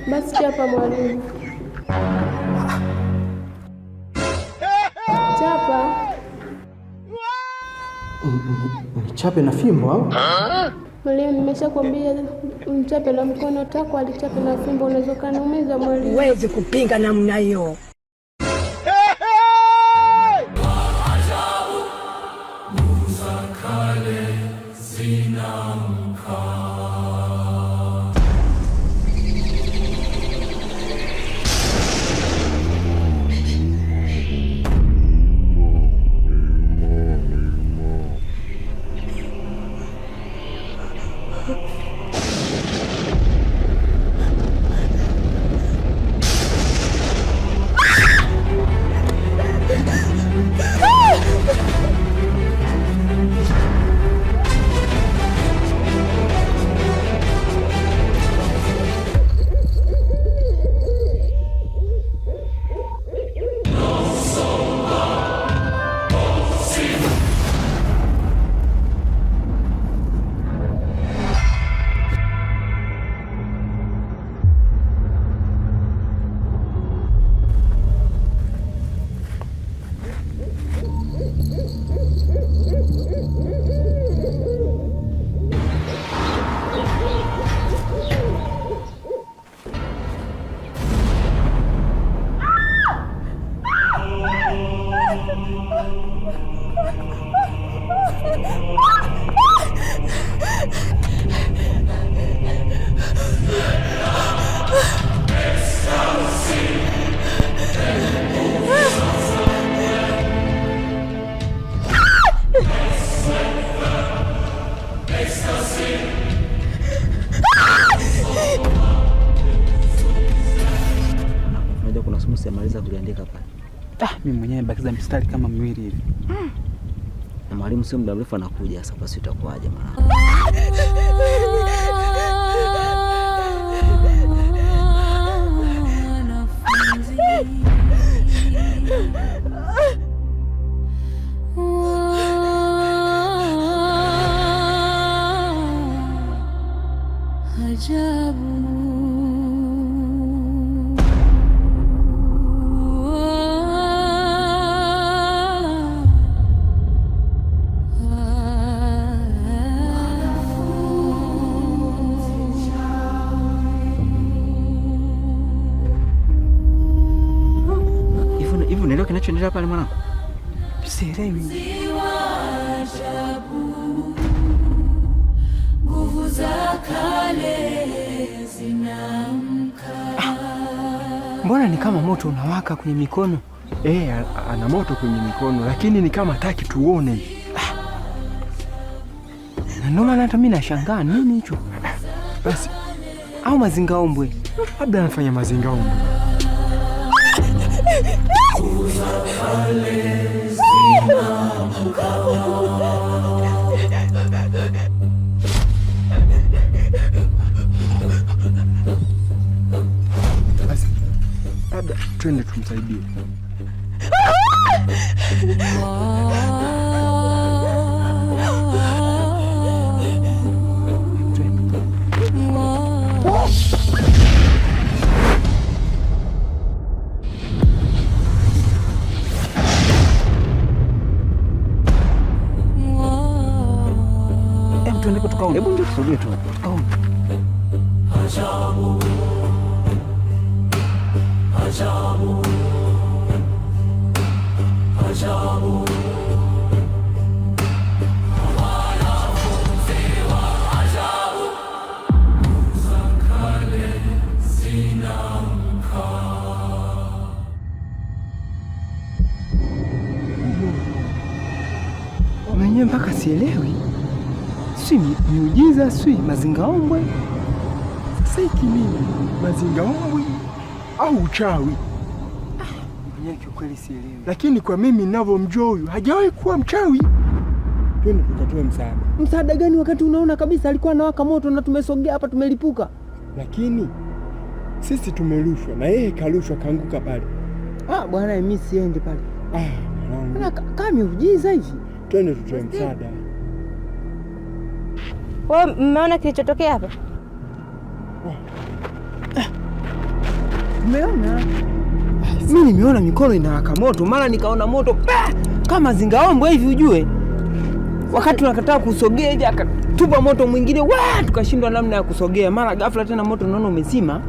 Basi chapa mwalimu. Chapa. Nichape na fimbo au? Mwalimu, nimeshakwambia mchape na mkono, tako alichape na fimbo, unaweza kaniumiza mwalimu. Huwezi kupinga namna hiyo. Kuna somo simaliza kuliandika pale. Mimi mwenyewe bakiza mstari kama miwili hivi. Na mwalimu sio muda mrefu anakuja, sasa basi itakuwaje mwanangu? Hivi ndio kinachoendelea pale mwanangu? Sielewi. Nguvu za kale zinamka. Mbona ni kama moto unawaka kwenye mikono? Ana moto kwenye mikono, lakini ni kama hataki tuone. Na ndio maana hata mimi nashangaa nini hicho? Basi au mazingaombwe? Labda anafanya mazingaombwe. Basi labda twende tumsaidie. Hebu ndio tusogee tu. Ajabu. Ajabu. Ajabu. Mwenyewe mpaka sielewi. Si miujiza, si mazingaombwe. Sasa hiki nini? Mazingaombwe au uchawi? Mwenyewe kiukweli sielewi. Lakini kwa mimi ninavyomjua huyu hajawahi kuwa mchawi. Twende tukatoe msaada. Msaada gani wakati unaona kabisa alikuwa anawaka moto na tumesogea hapa tumelipuka? Lakini sisi tumerushwa na yeye karushwa kaanguka pale. Bwana mimi siende pale. Mwanangu. Kama miujiza hivi. Twende tutoe msaada. Wewe mmeona kilichotokea hapa? Umeona? Mimi nimeona mikono inawaka moto, mara nikaona moto kama zingaombwe hivi ujue. Wakati tunakataa kusogea hivi akatupa moto mwingine, tukashindwa namna ya kusogea. Mara ghafla tena moto naona umezima.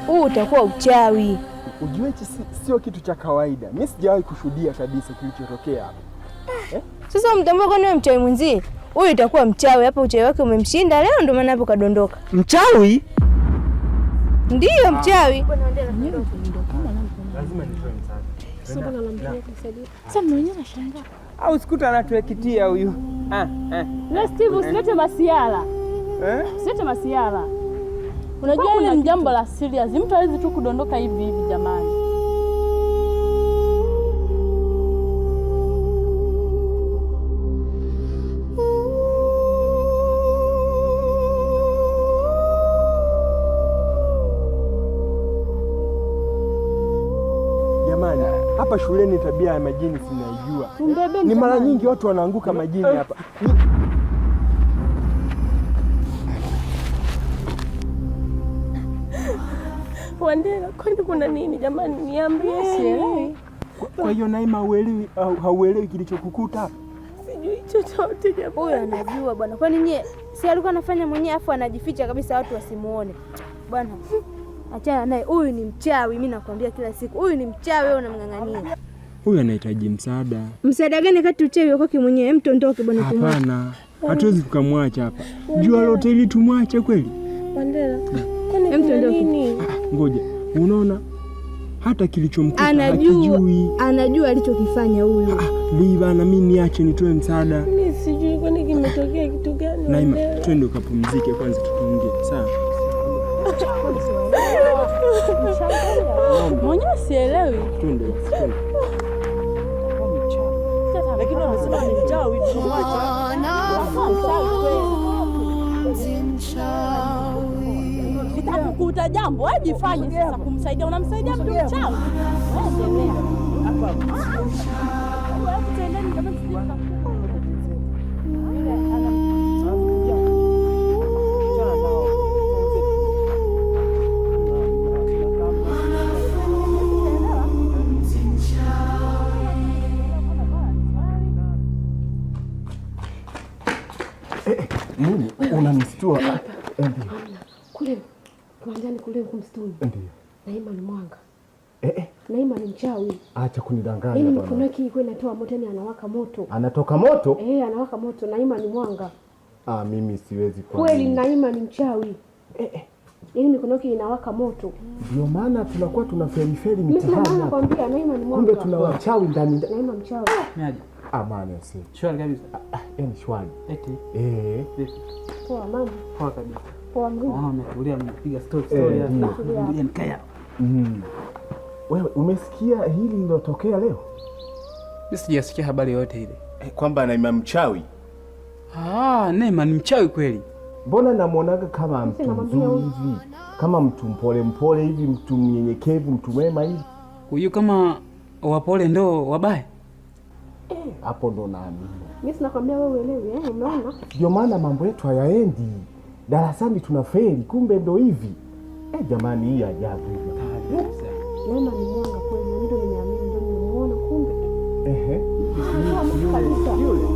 Huu utakuwa uchawi. Ujue hichi sio kitu cha kawaida. Mimi sijawahi kushuhudia kabisa kilichotokea hapa. Sasa mtambua kwani wewe mchawi mwenzie? Huyu itakuwa mchawi hapa, uchawi wake umemshinda leo ndio maana hapo kadondoka. Mchawi? Ndiyo mchawi. Lazima nitoe msaada. Sasa mwenyewe anashangaa. Au sikuta anatuekitia huyu. Na Steve usilete masiala. Usilete masiala. Unajua hili ni jambo la serious. Mtu hawezi tu kudondoka hivi hivi jamani. Jamani, hapa shuleni tabia ya majini sinaijua. Ni mara nyingi watu wanaanguka majini hapa. Wandera, kwani kuna nini jamani? Niambie. Sielewi. Kwa hiyo Naima hauelewi kilichokukuta hapa? Sijui chochote jamani. Huyu anajua bwana. Kwani nyie si alikuwa anafanya mwenyewe afu anajificha kabisa watu wasimuone. Bwana, achana naye. Huyu ni mchawi, mimi nakwambia kila siku. Huyu ni mchawi, wewe unamng'ang'ania. Huyu anahitaji msaada. Msaada gani kati uchawi wako mwenyewe? Mtondoke bwana tumwache. Hapana. Hatuwezi tukamwacha hapa. Jua lote ili tumwache kweli? Wandera, kwani kuna nini? Ngoja. Unaona? Hata kilichomkuta hakijui. Anajua alichokifanya huyu. Bana, mimi niache nitoe msaada. Mimi sijui kwani kimetokea kitu gani. Naima, twende ukapumzike kwanza tutaongea. Sawa? Mwenyewe sielewi. Twende. Lakini wamesema ni mchawi, tumwacha. Itakukuta jambo, wewe jifanye sasa kumsaidia. Unamsaidia mtu mchawi. Endelea. Nini? Unanistua? Kule kiwanjani kule kumstuni. Ndio. Naima ni mwanga. Naima ni mchawi. Acha kunidanganya bwana. bwana. Kuna kiki inatoa moto, yani anawaka moto. Anatoka moto? Anawaka moto. Naima ni mwanga. Mimi siwezi kwa. Kweli Naima ni mchawi. Yaani mikono yake inawaka moto. Ndio maana tunakuwa tunaferi mitihani. Mimi nakwambia Naima ni mwanga. Kumbe tuna wachawi ndani. Naima mchawi. Niaje? Amani si. Shwari kabisa. Ni shwari. Eti. Poa mama. Poa kabisa. Poa mzuri. Umetulia mpiga story hapa. Ngoja nikae hapa. Wewe umesikia hili lilotokea leo? Mimi sijasikia habari yote ile. Kwamba Naima mchawi. Naima ni mchawi kweli. Mbona namuonaga kama mtu mzuri hivi, kama mtu mpole hivi, mtu mnyenyekevu, mtu mwema hivi. Huyu kama wapole ndo wabaya? Hapo ndo naamini. Mimi sinakwambia wewe uelewi, umeona? Ndio maana mambo yetu hayaendi. Darasani tunafeli, kumbe ndo hivi. Jamani, hii ajabu. Naima ni mwanga kweli, na ndio nimeamini, ndio nimemuona kumbe. Yule.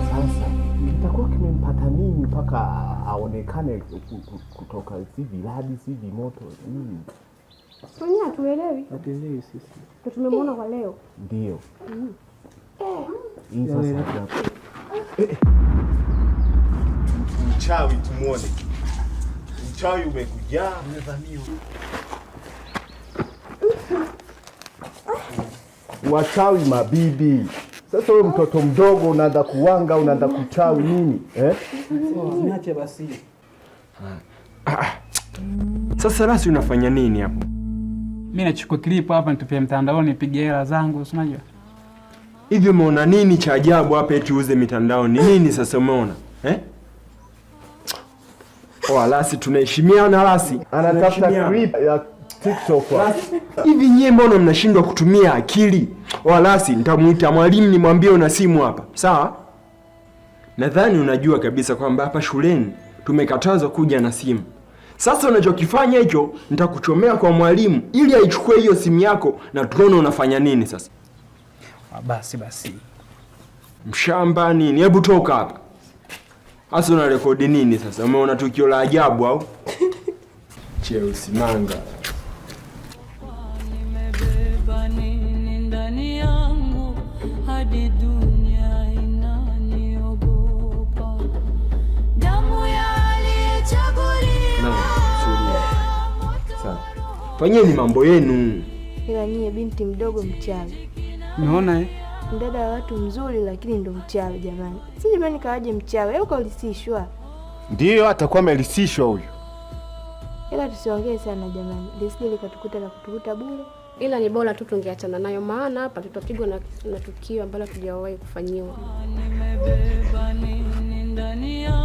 Sasa kitakuwa kimempata nini mpaka aonekane kutoka hivi radi hivi moto nini? Sonia hatuelewi. Hatuelewi sisi. Ndio tumemwona kwa leo. Ndio. Hii sasa mchawi tumuone. Mchawi umekuja, umevamiwa. Wachawi mabibi. Sasa wewe mtoto mdogo unaanza kuwanga, unaanza kuchawi nini? Niache basi. Sasa rasi unafanya nini hapo? Mimi nachukua clip hapa nitupie mtandaoni nipige hela zangu, unajua? Hivi umeona nini cha ajabu hapa eti uze mitandaoni? Nini sasa umeona? Lasi tunaheshimiana Lasi. Anatafuta clip ya TikTok. Hivi nyie mbona mnashindwa kutumia akili? Lasi nitamuita mwalimu nimwambie una simu hapa. Sawa? Nadhani unajua kabisa kwamba hapa shuleni tumekatazwa kuja na simu. Sasa unachokifanya hicho nitakuchomea kwa mwalimu ili aichukue hiyo simu yako na tuone unafanya nini sasa. Basi. Mshamba nini? Hebu toka hapa. Sasa una rekodi nini sasa? Umeona tukio la ajabu au? Chelsea manga. Nimebeba nini ndani yangu hadi dunia inaniogopa. Damu ya aliyechaguliwa. Sawa. Fanyeni mambo yenu. Ila nyie binti mdogo mchawi. Umeona Mdada wa watu mzuri lakini ndo mchawi jamani. Si jamani kawaje mchawi? Au kaulisishwa? Ndiyo atakuwa amelisishwa huyu. Ila tusiongee sana jamani. Lisije likatukuta na kutukuta bure. Ila ni bora tu tungeachana nayo maana hapa tutapigwa na tukio ambalo tujawahi kufanyiwa.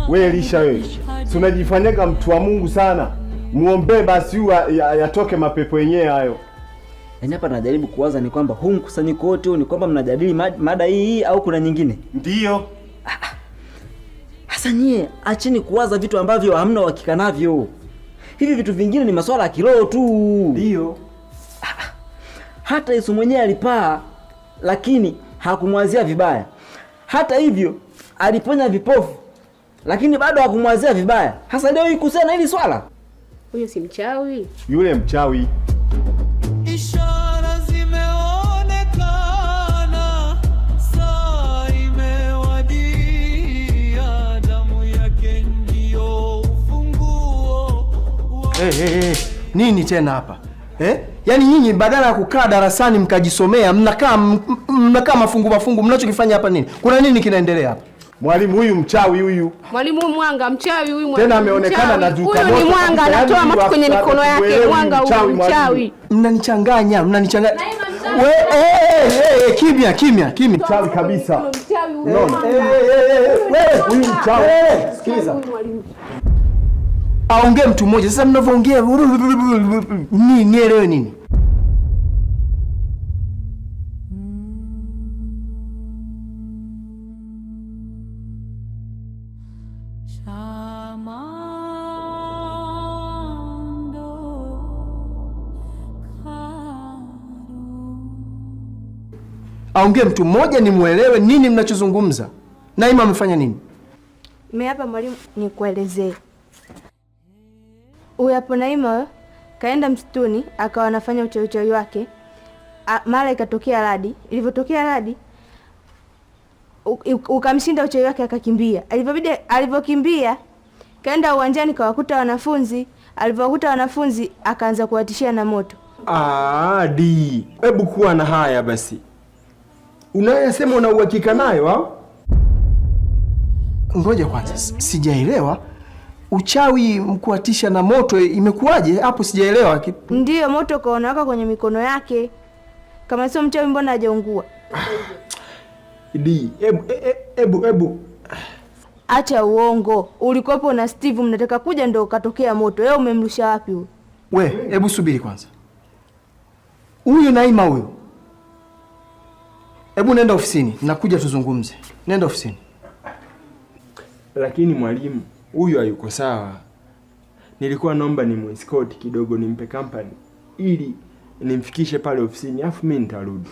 Wewe Elisha wewe. Si unajifanyega mtu wa Mungu sana. Muombe basi yatoke mapepo yenyewe hayo. Yaani hapa najaribu kuwaza ni kwamba huu mkusanyiko wote ni kwamba mnajadili mada hii au kuna nyingine? Ndiyo. Hasa nyie acheni kuwaza vitu ambavyo hamna uhakika navyo. Hivi vitu vingine ni masuala ya kiroho tu. Ndiyo. Hata Yesu mwenyewe alipaa lakini hakumwazia vibaya. Hata hivyo aliponya vipofu lakini bado hakumwazia vibaya. Hasa leo ikuhusiana hili swala? Huyo si mchawi. Yule mchawi. Ishara zimeonekana, saa imewadia, damu yake ndio ufunguo. Nini tena hapa? Yaani nyinyi badala ya kukaa darasani mkajisomea, mnakaa mafungu, mnachokifanya hapa nini? Kuna nini kinaendelea hapa? Mwalimu huyu mchawi huyu. Mwalimu mwanga mchawi huyu Tena ameonekana na duka moto. Huyu ni mwanga anatoa macho kwenye mikono yake, mwanga huyu mchawi. Mnanichanganya. Kimya. Mchawi kabisa. Mchawi huyu. Wewe huyu mchawi. Sikiliza. Aongee mtu mmoja. Sasa mnavyoongea nielewe nini? Aongee mtu mmoja nimuelewe nini mnachozungumza. Naima amefanya nini? Mimi hapa mwalimu nikuelezee. Huyu hapo Naima kaenda msituni akawa anafanya uchawi wake. Mara ikatokea radi. Ilivyotokea radi ukamshinda uchawi wake akakimbia. Alivyokimbia kaenda uwanjani kawakuta wanafunzi. Alivyokuta wanafunzi akaanza kuwatishia na moto. Di. Hebu kuwa na haya basi. Unayasema una uhakika nayo au? Ngoja kwanza, sijaelewa. Uchawi mkuatisha na moto imekuwaje? Hapo sijaelewa. Ndiyo, moto kaonawaka kwenye mikono yake. Kama sio mchawi mbona hajaungua? Di, ebu. Acha uongo. Ulikopo na Steve mnataka kuja ndo katokea moto. Wewe umemrusha wapi huyo? Hebu subiri kwanza. Huyu Naima huyu. Hebu nenda ofisini, nakuja tuzungumze. Nenda ofisini. Lakini mwalimu, huyu hayuko sawa. Nilikuwa naomba nimuescort kidogo nimpe company ili nimfikishe pale ofisini afu mimi nitarudi.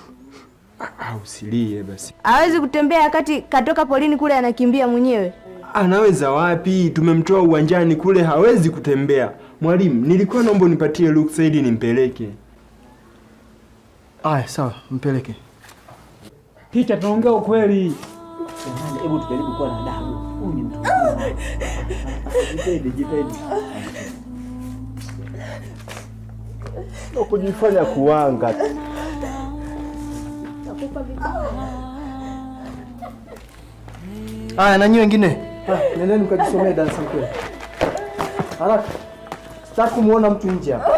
Usilie basi. Hawezi kutembea wakati katoka polini kule anakimbia mwenyewe. Anaweza wapi? Tumemtoa uwanjani kule hawezi kutembea. Mwalimu, nilikuwa naomba unipatie ruksa ili nimpeleke. Aya, sawa, mpeleke. Ticha, tunaongea ukweli. Hebu tujaribu kuwa na adabu. Huyu ni mtu. Jitahidi. Ndio kujifanya kuanga. Aya, na nyinyi wengine. Nendeni mkajisomee dansi mkweli. Haraka. Sitaki kumuona mtu nje hapa.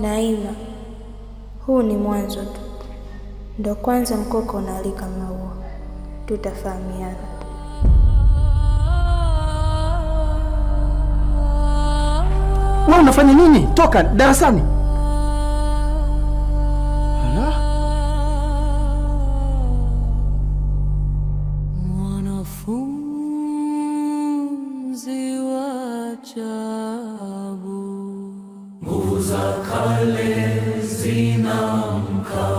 Naima, huu ni mwanzo tu, ndo kwanza mkoko unalika maua, tutafahamiana. Wewe unafanya nini? Toka darasani. Hala? Mwanafunzi wa ajabu, nguvu za kale zinamka.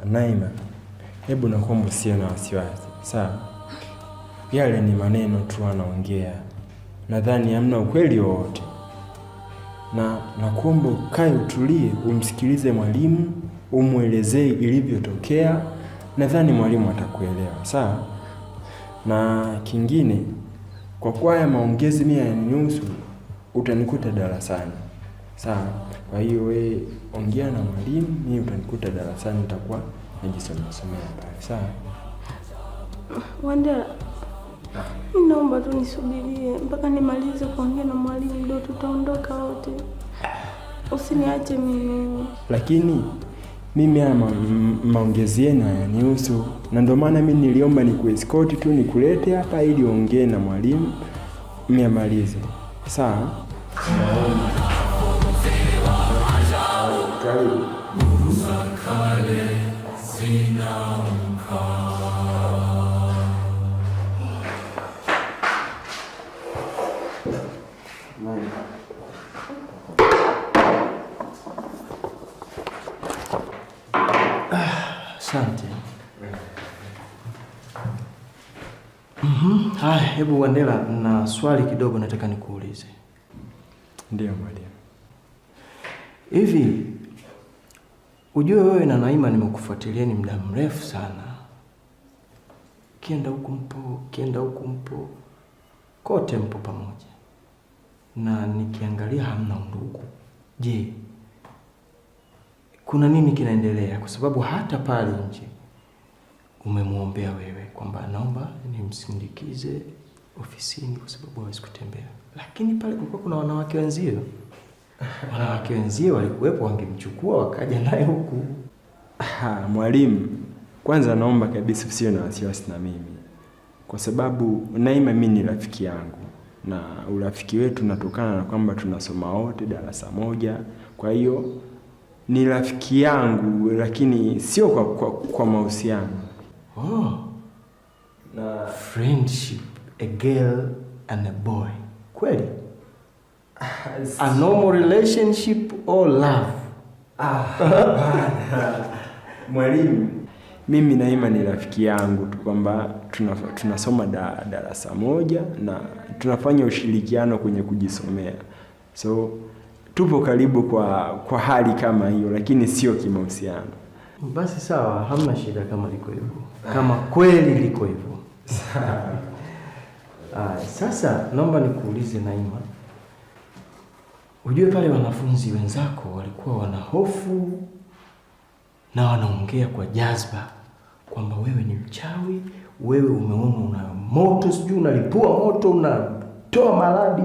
Naima, hebu nakuomba usiwe na wasiwasi, sawa? Yale ni maneno tu anaongea, nadhani hamna ukweli wowote. Na nakuomba ukae utulie, umsikilize mwalimu, umuelezee ilivyotokea. Nadhani mwalimu atakuelewa, sawa? Na kingine, kwa kuwa haya maongezi mimi yananihusu, utanikuta darasani, sawa? Kwa hiyo wewe ongea na mwalimu, mimi utanikuta darasani, nitakuwa najisomea pale, sawa? Wandela, mimi naomba tu nisubirie mpaka nimalize kuongea na mwalimu, ndio tutaondoka wote. Usiniache mimi. Lakini mimi haya maongezi yenu hayanihusu, na ndio maana mimi niliomba nikuescort tu nikulete hapa ili ongee na mwalimu mimi amalize, sawa? Asante. Haya, hebu Wandela, na swali kidogo nataka nikuulize. Ndio mwalimu. Hivi ujue wewe na Naima nimekufuatilieni muda mrefu sana. Kienda huku mpo, kote mpo pamoja. Na nikiangalia hamna undugu. Je, kuna nini kinaendelea? Kwa sababu hata pale nje umemwombea wewe kwamba naomba nimsindikize ofisini kwa sababu hawezi kutembea. Lakini pale kulikuwa kuna wanawake wenzio. Wanawake wenzio walikuwepo, wangemchukua wakaja naye huku. Mwalimu, kwanza naomba kabisa usiwe na wasiwasi na mimi. Kwa sababu Naima mimi ni rafiki yangu. Na urafiki wetu unatokana na kwamba tunasoma wote darasa moja. Kwa hiyo ni rafiki yangu, lakini sio kwa mahusiano. Na friendship, a girl and a boy. Kweli? A normal relationship or love? Mwalimu, mimi Naima ni rafiki yangu tu kwamba tunasoma darasa moja na tunafanya ushirikiano kwenye kujisomea. So tupo karibu kwa hali kama hiyo, lakini sio kimahusiano. Basi sawa, hamna shida kama liko hivyo. Kama kweli liko hivyo. Sasa naomba nikuulize Naima. Ujue pale wanafunzi wenzako walikuwa wana hofu na wanaongea kwa jazba kwamba wewe ni mchawi, wewe umeona una moto, sijui unalipua moto, unatoa maradi.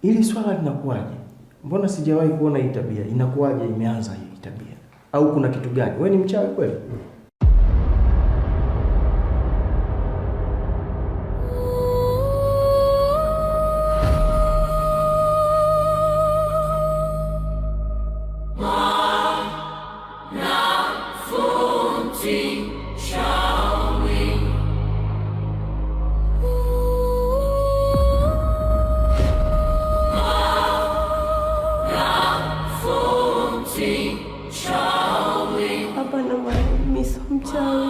Ili swala linakuwaje? Mbona sijawahi kuona hii tabia? Inakuwaje imeanza hii tabia? Au kuna kitu gani? Wewe ni mchawi kweli? No. Hapana mwalimu, mimi sio mchawi.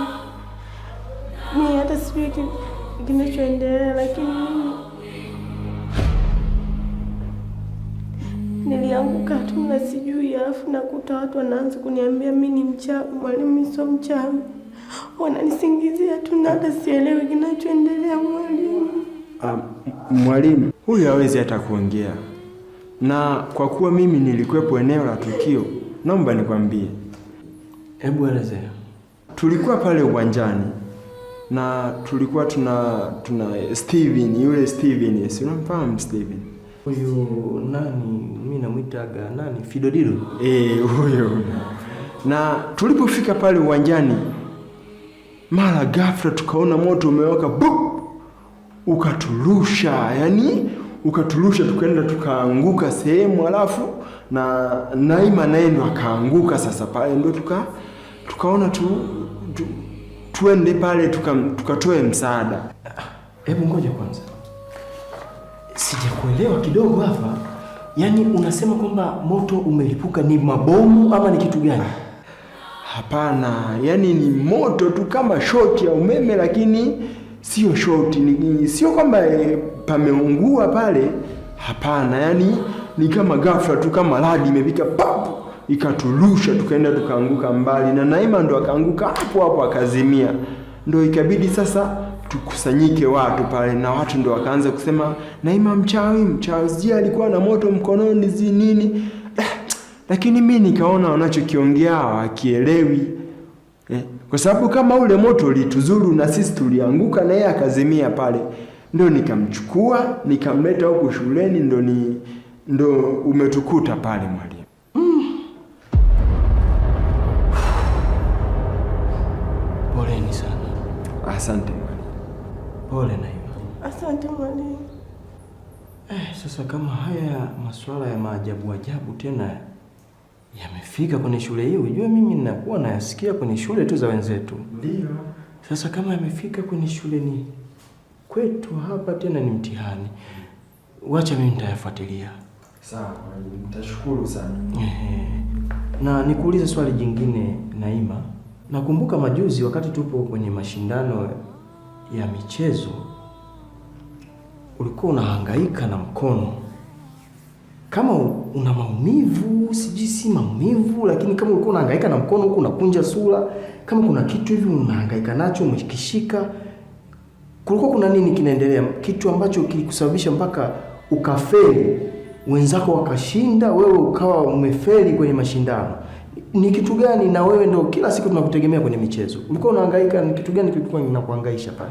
Mimi hata sijui kinachoendelea, lakini mimi nilianguka tu na sijui, alafu nakuta watu wanaanza kuniambia mimi ni mchawi. Mwalimu, mimi sio mchawi. Wananisingizia tu na hata sielewi kinachoendelea mwalimu. Mwalimu, huyu hawezi hata kuongea. Na kwa kuwa mimi nilikuwepo eneo la tukio, naomba nikwambie. Hebu elezea. Tulikuwa pale uwanjani na tulikuwa tuna Steven, yule Steven, si unamfahamu Steven? Huyu nani, mimi namuitaga nani, Fidodilo? Huyo. Na tulipofika pale uwanjani, mara ghafla tukaona moto umewaka, ukaturusha, yani ukaturusha, tukaenda tukaanguka sehemu, alafu na Naima naye ndo akaanguka. Sasa pale ndo tukaona tuende pale tukatoe msaada. Hebu ngoja kwanza, sijakuelewa kidogo hapa. Yaani unasema kwamba moto umelipuka, ni mabomu ama ni kitu gani? Hapana, yani ni moto tu kama shoti ya umeme, lakini sio shoti, sio kwamba pameungua pale. Hapana, yani ni kama ghafla tu, kama radi imepika papu, ikaturusha, tukaenda tukaanguka mbali, na Naima ndo akaanguka hapo akazimia. Ndo ikabidi sasa tukusanyike watu pale, na watu ndo wakaanza kusema Naima mchawi, sijui alikuwa na moto mkononi nini. Lakini mimi nikaona wanachokiongea hawakielewi. Kwa sababu kama ule moto ulituzuru na sisi tulianguka na yeye akazimia pale, ndo nikamchukua nikamleta huko shuleni, ndo umetukuta pale mwalimu. Poleni sana. Asante mwalimu. Pole Naima. Asante mwalimu. Sasa kama haya masuala ya maajabu tena yamefika kwenye shule hii, unajua mimi ninakuwa nayasikia kwenye shule tu za wenzetu. Ndio. Sasa kama yamefika kwenye shule ni kwetu hapa, tena ni mtihani. Wacha mimi nitayafuatilia. Sawa, nitashukuru sana. Na nikuulize swali jingine Naima. Nakumbuka majuzi wakati tupo kwenye mashindano ya michezo, ulikuwa unahangaika na mkono. Kama una maumivu, sijui si maumivu, lakini kama ulikuwa unahangaika na mkono huko unakunja sura, kama kuna kitu hivi unahangaika nacho umekishika, kulikuwa kuna nini kinaendelea? Kitu ambacho kilikusababisha mpaka ukafeli, wenzako wakashinda, wewe ukawa umefeli kwenye mashindano. Ni kitu gani? Na wewe ndio kila siku tunakutegemea kwenye michezo. Ulikuwa unahangaika, ni kitu gani kilikuwa kinakuhangaisha pale?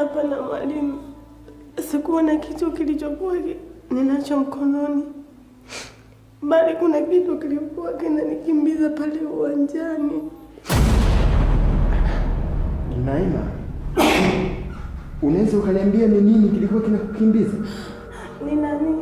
Hapana mwalimu. Sikuwa na kitu kilichokuwa ninacho mkononi, bali kuna kitu kilikuwa kinanikimbiza pale uwanjani. Naima, unaweza ukaniambia ni nini kilikuwa kinakukimbiza? Ni nani?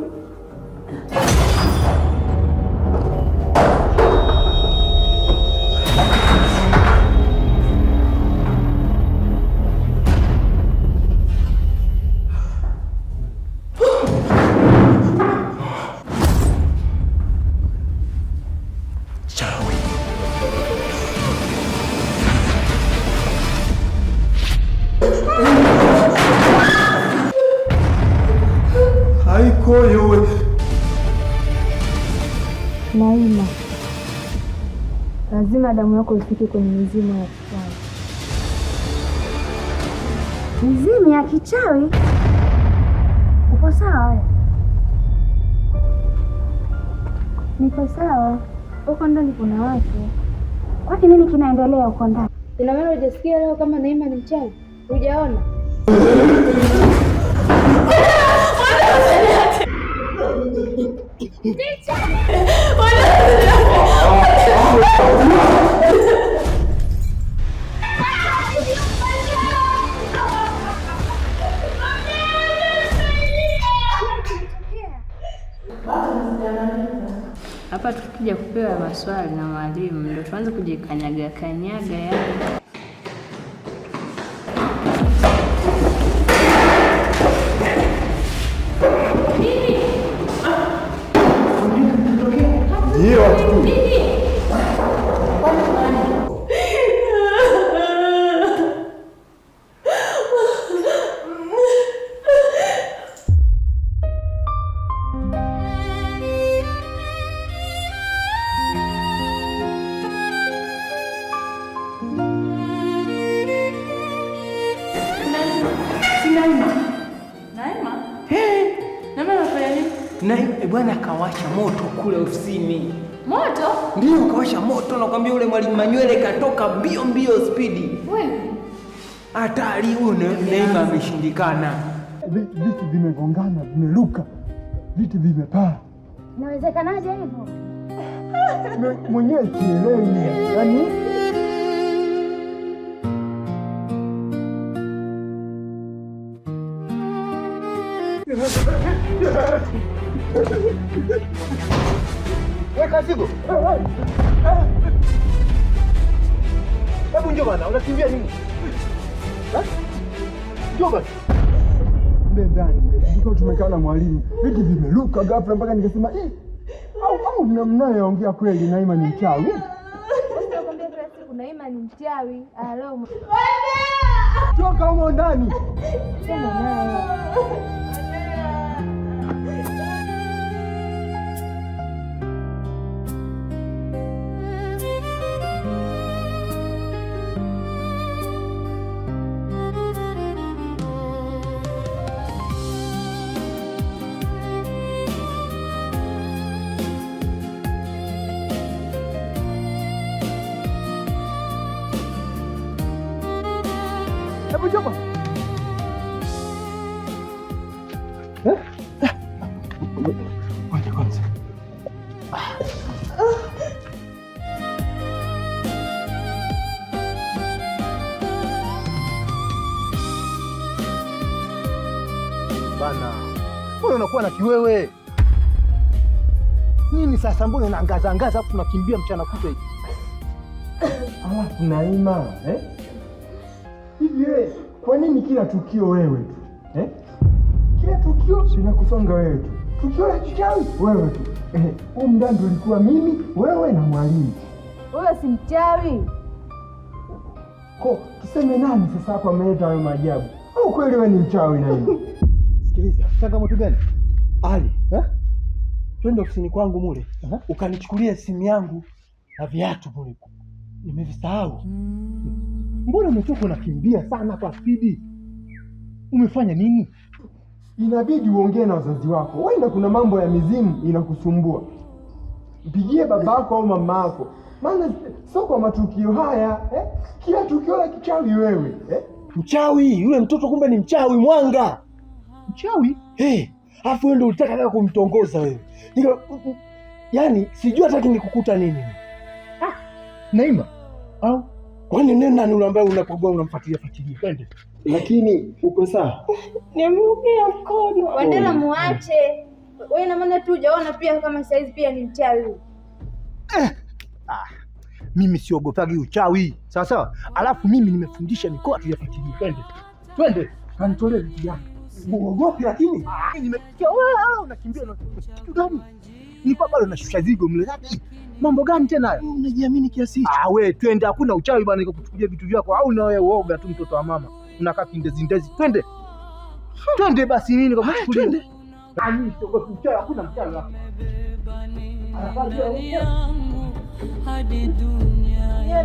Naima, lazima damu yako ifike kwenye mizimu ya kichawi. Mizimu ya kichawi? Uko sawa wewe? Niko sawa. Huko ndani kuna watu. Kwani nini kinaendelea huko ndani? Ina maana hujasikia leo kama Naima ni mchawi? Hujaona? Hapa tukija kupewa maswali na mwalimu ndio tuanze kujikanyaga kanyaga yani. Ndio watu tu. Na bwana kawasha moto kule ofisini. Moto? Ndio kawasha moto, nakwambia yule mwalimu Manywele katoka mbio mbio spidi. Wewe. Hatari huyo Neema ameshindikana. Vitu vimegongana, vimeruka. Vitu vimepaa. Inawezekanaje hivyo? Mwenyewe sielewi. Yaani weka zigo. Hebu njoo bana, unakimbia nini? Njoo bana. ndani ndio tumekaa na mwalimu. Vitu vimeruka ghafla mpaka nikasema au mnayoongea kweli Naima ni mchawi. Nakwambia kila siku Naima ni mchawi. Leo toka huko ndani. Sema naye. Hebu njoo. Wacha kwanza. Bana, mbona unakuwa na kiwewe? Nini sasa, mbona unaangaza hapo tunakimbia mchana kutwa hivi? Alafu Naima, hivi kwa nini kila tukio wewe tu? Kila tukio linakusonga wewe tu. Tukio la kichawi wewe tu. Huko ndani tulikuwa mimi, wewe na mwalimu. Wewe si mchawi. Tuseme nani sasa hapa ameleta hayo maajabu? Au kweli wewe ni mchawi Naima? Sikiliza, changamoto gani? Ali, twende ofisini kwangu mule. Ukanichukulia simu yangu na viatu mule. Nimevisahau. Mbona umetoka unakimbia sana kwa spidi? Umefanya nini? Inabidi uongee na wazazi wako. Wewe kuna mambo ya mizimu inakusumbua. Mpigie babako au mamako. Maana sio kwa matukio haya, kila tukio la kichawi wewe, Mchawi, yule mtoto kumbe ni mchawi Mwanga. Mchawi? Alafu wewe ndio ulitaka kaka kumtongoza wewe. Yaani sijui hata nikukuta nini. Naima. Au kwani nani yule ambaye unapokuwa unamfuatilia? Twende. Lakini uko sawa? Nimeumia mkono. Wandela muache. Wewe na maana tu hujaona pia kama saizi pia ni mchawi. Mimi siogopagi uchawi. Sawa sawa? Alafu mimi nimefundisha mikoa tuyafuatilie. Twende. Kanitolee vitu yako. Uogopi lakini nimefikia wewe unakimbia na kitu gani? Ni bado nashusha zigo mle. Mambo gani tena hayo? Unajiamini kiasi hicho? Wewe twende, hakuna uchawi bwana nikuchukulia vitu vyako au na wewe uoga tu mtoto wa mama. Unakaa kindezi. Twende. Twende basi nini nikuchukulia? Twende. Uchawi hakuna mchawi hapa. Hadi dunia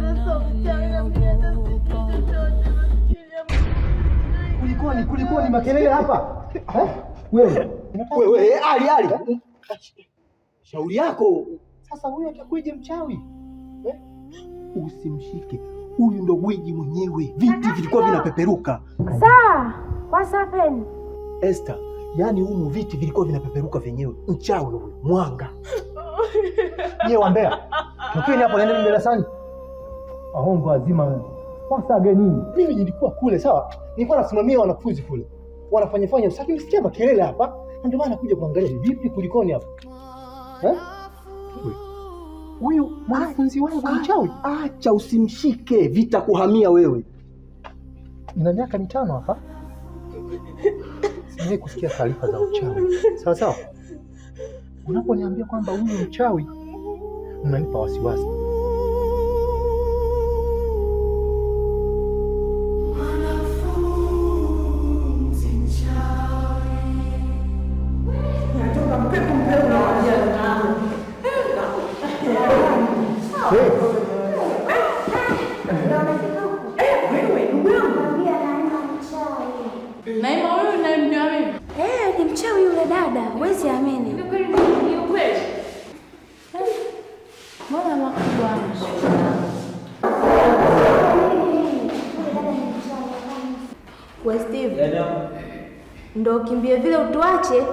kulikuwa ni makelele hapa. Wewe Ali. Shauri yako. Sasa huyu atakuja mchawi? Usimshike. Huyu ndo gwiji mwenyewe. Viti vilikuwa vinapeperuka. Sawa. What's happened? Esther, yani huyu viti vilikuwa vinapeperuka vyenyewe. Mchawi huyu, Mwanga. Yeye wambea. Tokeni hapo nenda darasani. Ahongo azima wewe. Sasa nini? Mimi nilikuwa kule sawa? Nilikuwa nasimamia wanafunzi kule. Wanafanya usafi, nisikia makelele hapa. Ndio maana nakuja kuangalia vipi kulikoni hapa. Huyu mwanafunzi wangu mchawi. Acha usimshike, vitakuhamia wewe. Ina miaka 5 hapa. Sijawahi kusikia taarifa za uchawi. Sawa sawa? Unaponiambia kwamba huyu mchawi, unanipa wasiwasi. Naima wewe unamjua mimi? Ni mchawi yule dada, huwezi amini. Steve. Ndio kimbie vile utuache.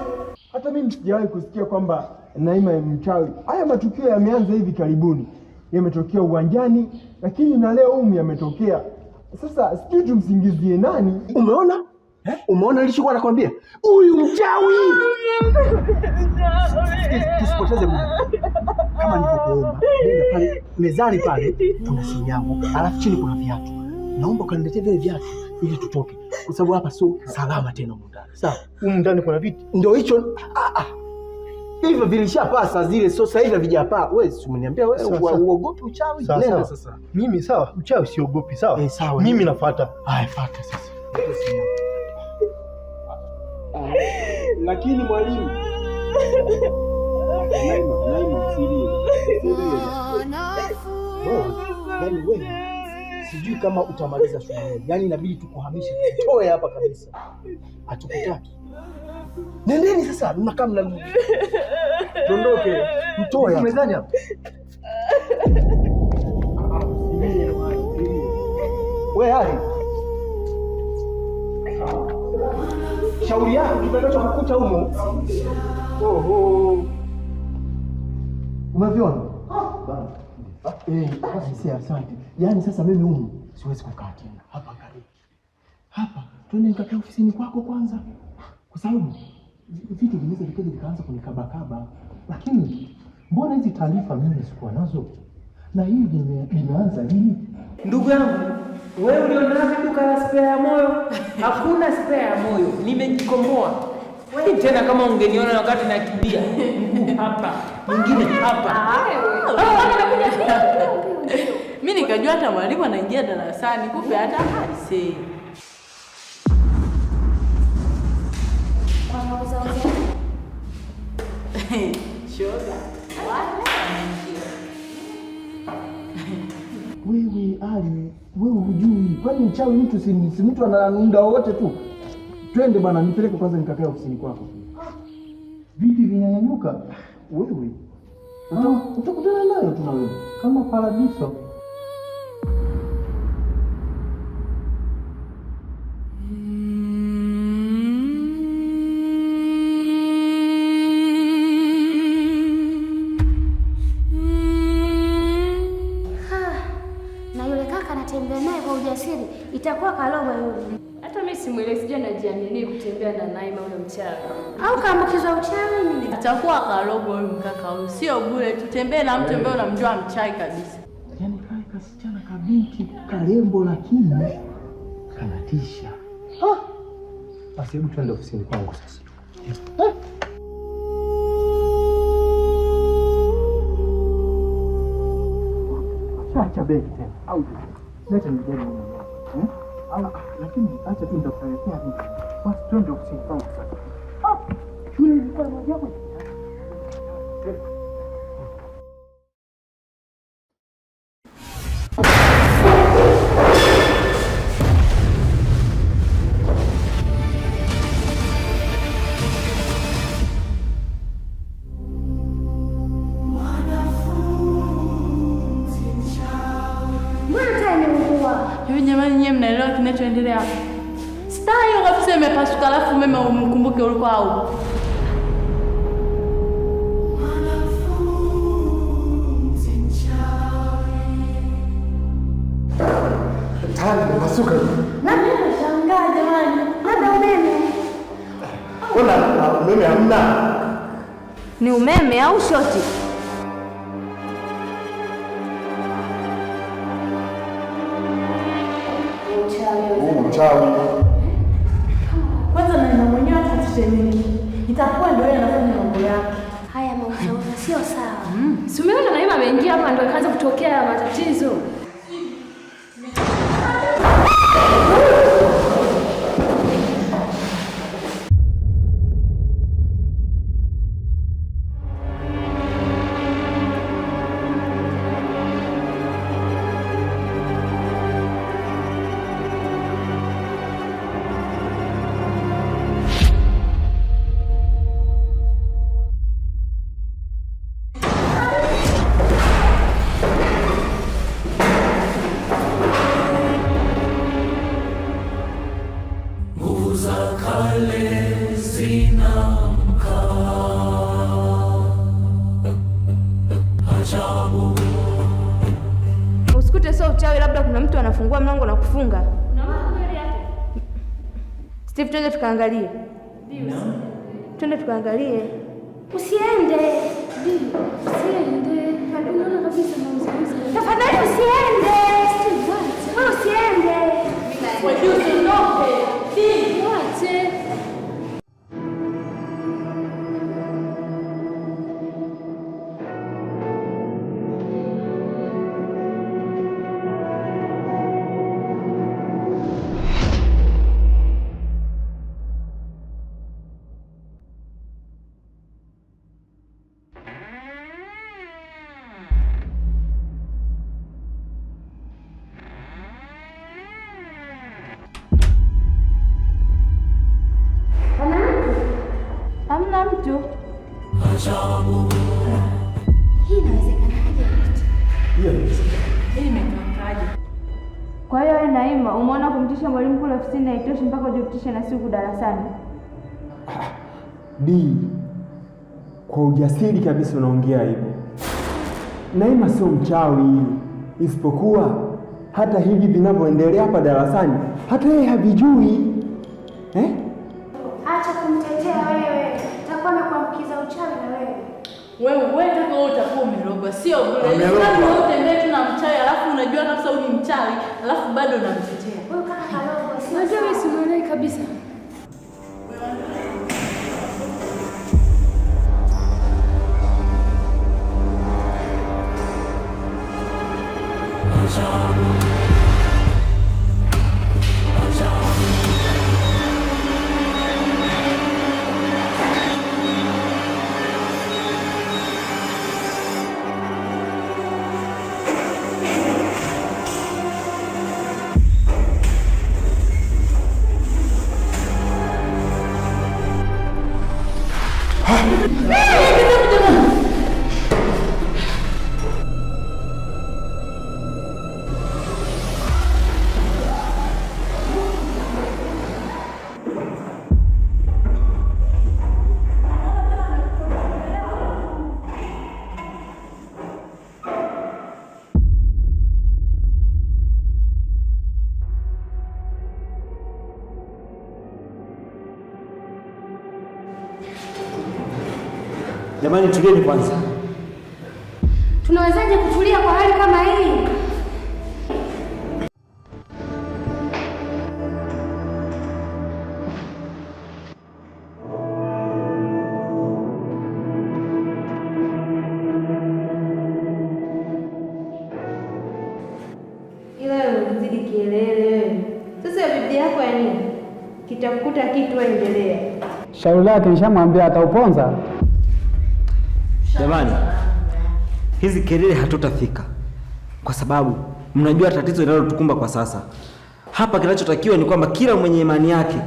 Hata mimi sijawahi kusikia kwamba Naima ni mchawi. Haya matukio yameanza hivi karibuni. Yametokea uwanjani, lakini na leo yametokea. Sasa sijui tumsingizie nani? Umeona? Umeona nilichokuwa nakwambia? Huyu mchawi. Tusipoteze muda. Kama nilivyokuomba, nenda pale mezani pale kuna simu yangu, alafu chini kuna viatu. Naomba ukaniletee vile viatu ili tutoke. Kwa sababu hapa sio salama tena huko ndani. Sawa? Huko ndani kuna vitu. Ndio hicho. Hivyo vilishapasa zile, sio sasa hivi havijapaa. Wewe si umeniambia wewe uogopi uchawi? Nenda sasa. Mimi sawa, uchawi siogopi, sawa? Sawa. Mimi nafuata. Haya, fuata sasa. Lakini mwalimu, Naima usilie. Yaani wewe sijui kama utamaliza shule. Yaani inabidi tukuhamishe, tutoe hapa kabisa. Hatukutaki. Nendeni sasa, mnakaa mnarudi. Dondoke, mtoe hapa. Mezani hapa. Wewe hali. Shauri yako kitakacho kukuta huko. Umeviona? Bana. Basi asante. Yaani sasa mimi humu siwezi kukaa tena. Hapa karibu. Hapa twende nikakaa ofisini kwako kwanza. Kwa sababu vitu vinaweza vikaanza kunikabakaba. Lakini mbona hizi taarifa mimi sikuwa nazo? Na hii limeanza lini? Ndugu yangu, wewe ulionaje duka la spare ya moyo? Hakuna spare ya moyo. Nimejikomboa. Wewe tena kama ungeniona wakati nakimbia. Mguu hapa, mwingine hapa. Mimi nikajua hata mwalimu anaingia darasani, kumbe hata haisi. Shoga. Wewe Ali, wewe hujui. Kwani mchawi mtu si mtu anaunda wote tu. Twende bwana, nipeleke kwanza nikakae ofisini kwako. Vipi vinanyanyuka? Wewe utakutana nayo tu na wewe kama paradiso. Itakuwa Kaloba yule. Hata mimi simuelewi, sija najiamini kutembea na Naima yule mchawi. Au kaambukizwa uchawi nini? Itakuwa Kaloba yule mkaka huyu. Sio bure tutembee na mtu ambaye unamjua mchawi kabisa. Yaani kale kasichana kabinti karembo lakini kanatisha. Basi hebu twende ofisini kwangu sasa. Acha begi tena. Au leta ni begi. Lakini acha tu nitakuelekea hivi. Basi twende ofisini kwangu sasa. Shule ilikuwa moja hapo. Hivi jamani, nyie mnaelewa kinachoendelea hapa? Staa hiyo kabisa imepasuka, alafu umeme umkumbuke ulikuwa au. Tani umepasuka. Na mimi nashangaa jamani. Hata umeme. Mbona umeme hamna? Ni umeme au shoti? Mchawi. Kwanza na mwenyewe atatetemeki. Itakuwa ndio yeye anafanya mambo yake. Haya mambo sio sawa. Si umeona Naima ameingia hapa ndio ikaanza kutokea matatizo. sio uchawi, labda kuna mtu anafungua mlango na kufunga. Steve, twende tukaangalie. Twende tukaangalie. Usiende. Usiende. Unaona kabisa mauzo. Tafadhali usiende. Wewe usiende. Wewe usiondoke. Wache. Hamna mtu. Hii inawezekanaje? Hii imekaaje? Kwa hiyo wewe Naima, umeona kumtisha mwalimu kule ofisini haitoshi mpaka ujitishe na siku darasani? Bi, kwa ujasiri kabisa unaongea hivyo. Naima sio mchawi, isipokuwa hata hivi vinavyoendelea hapa darasani hata yeye havijui. Acha kumtetea wewe. Utakuwa na kuambukiza uchawi na wewe. Wewe utakuwa umerogwa, sio bure. Lazima utembee tu na mchawi alafu unajua kabisa huyu ni mchawi alafu bado unamtetea. Wewe kama kalogwa, sio? Unajua mimi simuelewi kabisa. Jamani, tulieni kwanza. Tunawezaje kutulia kwa hali kama hii? Ila umezidi kielele. Sasa bibi yako ya nini? Kitakukuta kitu, endelea. Shauri lake nishamwambia atauponza. Jamani, hizi kelele hatutafika, kwa sababu mnajua tatizo linalotukumba kwa sasa. Hapa kinachotakiwa ni kwamba kila mwenye imani yake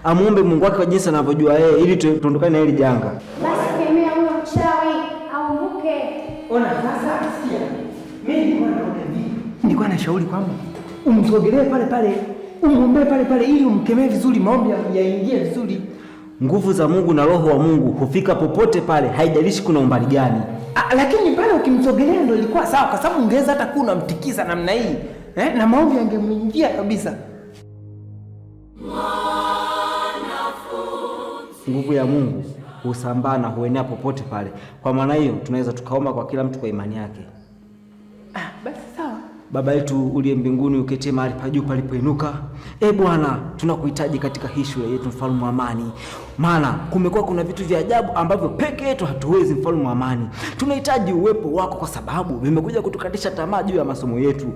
amuombe Mungu wake kwa jinsi anavyojua yeye, ili tuondokane na hili janga. Basi kemea huyo mchawi aumbuke. Ona sasa, sikia. Mimi nilikuwa nashauri kwamba umsogelee pale pale, umwombee pale pale ili umkemee vizuri, maombi yaingie vizuri. Nguvu za Mungu na roho wa Mungu hufika popote pale, haijalishi kuna umbali gani. Lakini pale ukimsogelea ndio ilikuwa sawa, kwa sababu ungeweza hata kuwa unamtikisa namna hii, na maombi yangemwingia kabisa. Nguvu ya Mungu husambaa na huenea popote pale. Kwa maana hiyo tunaweza tukaomba kwa kila mtu kwa imani yake. Basi sawa. Baba yetu uliye mbinguni, uketie mahali pa juu palipoinuka. Bwana, tunakuhitaji katika hii shule yetu, mfalme wa amani. Maana kumekuwa kuna vitu vya ajabu ambavyo peke yetu hatuwezi, mfalme wa amani. Tunahitaji uwepo wako kwa sababu vimekuja kutukatisha tamaa juu ya masomo yetu.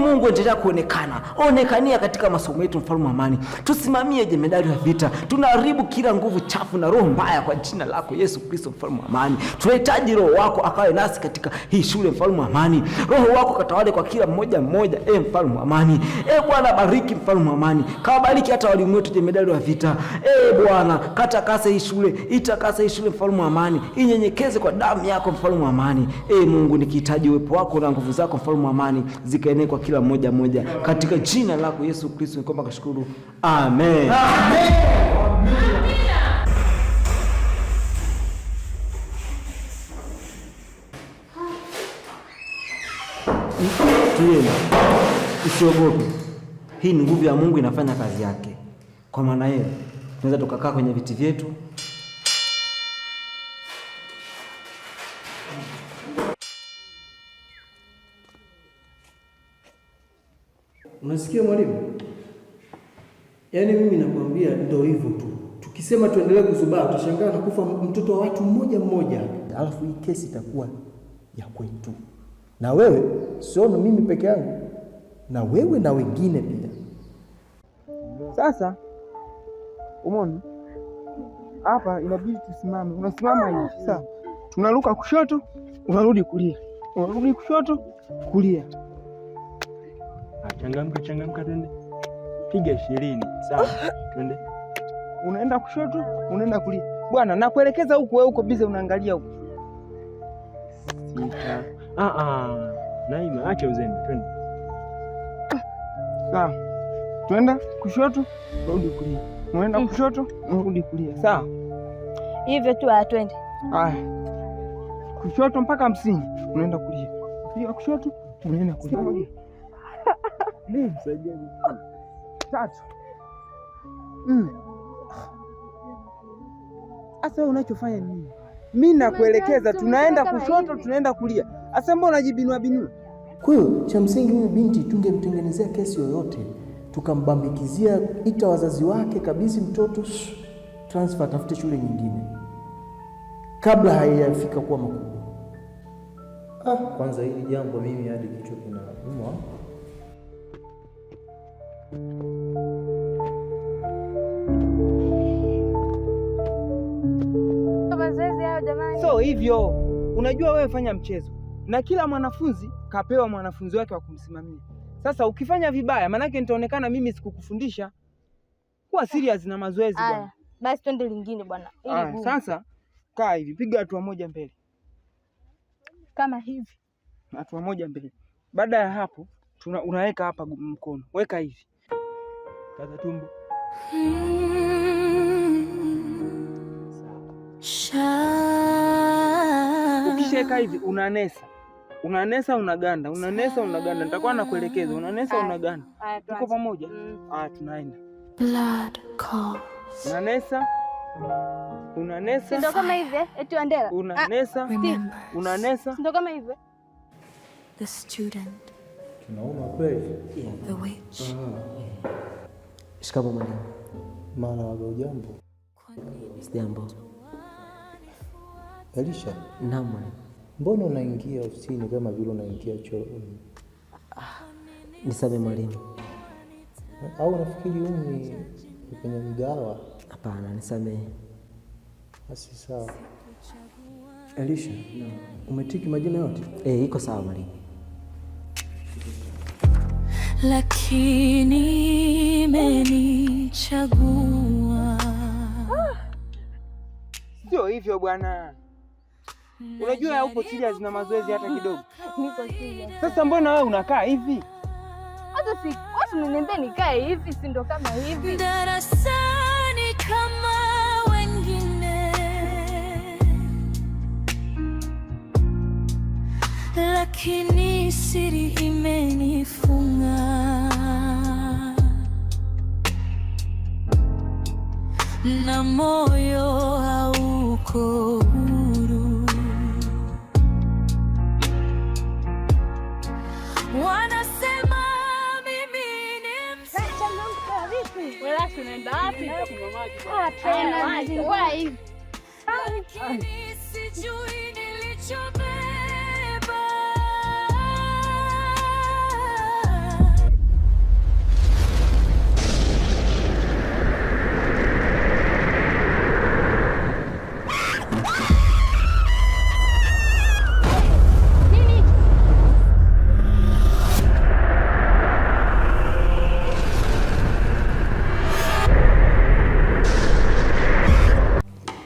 Mungu, endelea kuonekana. Onekania katika masomo yetu, mfalme wa amani. Tusimamie jemedari wa vita. Tunaharibu kila nguvu chafu na roho mbaya kwa jina lako Yesu Kristo, mfalme wa amani. Tunahitaji roho wako akawe nasi katika hii shule, mfalme wa amani. Roho wako katawale kwa kila mmoja mmoja, mfalme wa amani. Bwana, bariki mfalme wa amani. Kawabariki hata walimu wetu jemedari wa vita. Bwana, katakase hii shule, itakase hii shule, mfalme wa amani. Inyenyekeze kwa damu yako, mfalme wa amani. Mungu, nikihitaji uwepo wako na nguvu zako, mfalme wa amani, zikaenee kwa kila mmoja mmoja, katika jina lako Yesu Kristo nikomba kashukuru. Amen. Amen. Amen. Tulieni, usiogope. Hii ni nguvu ya Mungu inafanya kazi yake. Kwa maana hiyo, tunaweza tukakaa kwenye viti vyetu. Unasikia mwalimu? Yaani mimi nakwambia ndio hivyo tu. Tukisema tuendelee kuzubaa tutashangaa na kufa mtoto wa watu mmoja mmoja. Alafu hii kesi itakuwa ya kwetu. Na wewe sio mimi peke yangu. Na wewe na wengine pia. Sasa umeona? Hapa inabidi tusimame. Unasimama hivi, sawa? Tunaruka kushoto, unarudi kulia. Unarudi kushoto, kulia. Changamka twende. Piga 20, sawa? Twende. Unaenda kushoto, unaenda kulia. Bwana, nakuelekeza huko, wewe uko bize unaangalia huko. Sita. Naima, acha uzembe, twende. Sawa. Twenda kushoto, rudi kulia. Unaenda kushoto, unarudi kulia. Sawa? Hivyo tu twende. Haya. Kushoto mpaka 50, unaenda kulia. Kulia kushoto, unaenda kulia. Nini saidia? 3. Asa unachofanya nini? Mimi nakuelekeza tunaenda kushoto, tunaenda kulia. Asa mbona unajibinua binua? Kwa hiyo cha msingi huyu binti tungemtengenezea kesi yoyote, tukambambikizia, ita wazazi wake kabisa mtoto transfer, tafute shule nyingine kabla haijafika kuwa makubwa. Kwanza hili jambo mimi hadi kichwa kinauma. Mazoezi hao jamani. So hivyo, unajua wewe fanya mchezo. Na kila mwanafunzi kapewa mwanafunzi wake wa kumsimamia. Sasa ukifanya vibaya, manake nitaonekana mimi sikukufundisha. Kuwa serious na mazoezi bwana. Basi twende lingine bwana. Sasa kaa hivi, piga hatua moja mbele. Kama hivi. Hatua moja mbele. Baada ya hapo, unaweka hapa mkono. Weka hivi. Kaza tumbo. Ukisheka hivi unanesa. Unanesa unaganda, unanesa unaganda. Nitakuwa nakuelekeza, unanesa unaganda. Tuko pamoja? Tunaenda. Blood calls. Unanesa. Unanesa. Ndio kama hivi, eti Andela. Unanesa. Unanesa. Ndio kama hivi. The student. Tunauma kweli. The witch. Shikamoo mwalimu. Mara wago jambo. Sijambo. Elisha. Naam mwalimu. Mbona unaingia ofisini kama vile unaingia chooni? Nisamehe mwalimu. Au unafikiri huyu ni kwenye mgawa? Hapana, nisamehe. Basi sawa. Elisha, umetiki majina yote? Iko sawa mwalimu. Lakini imenichagua. Sio hivyo bwana. Unajua haupo serious na mazoezi hata kidogo. Niko serious. Sasa mbona wewe unakaa hivi? Hata watu mniambia nikae hivi, si ndo kama hivi. Darasani kama wengine. Lakini siri imenifunga. Na moyo hauko huru. Wanasema mimi ni mchangamka vipi? Wewe unaenda wapi? Tena maji kwa hivi. Lakini sijui nilichobeba.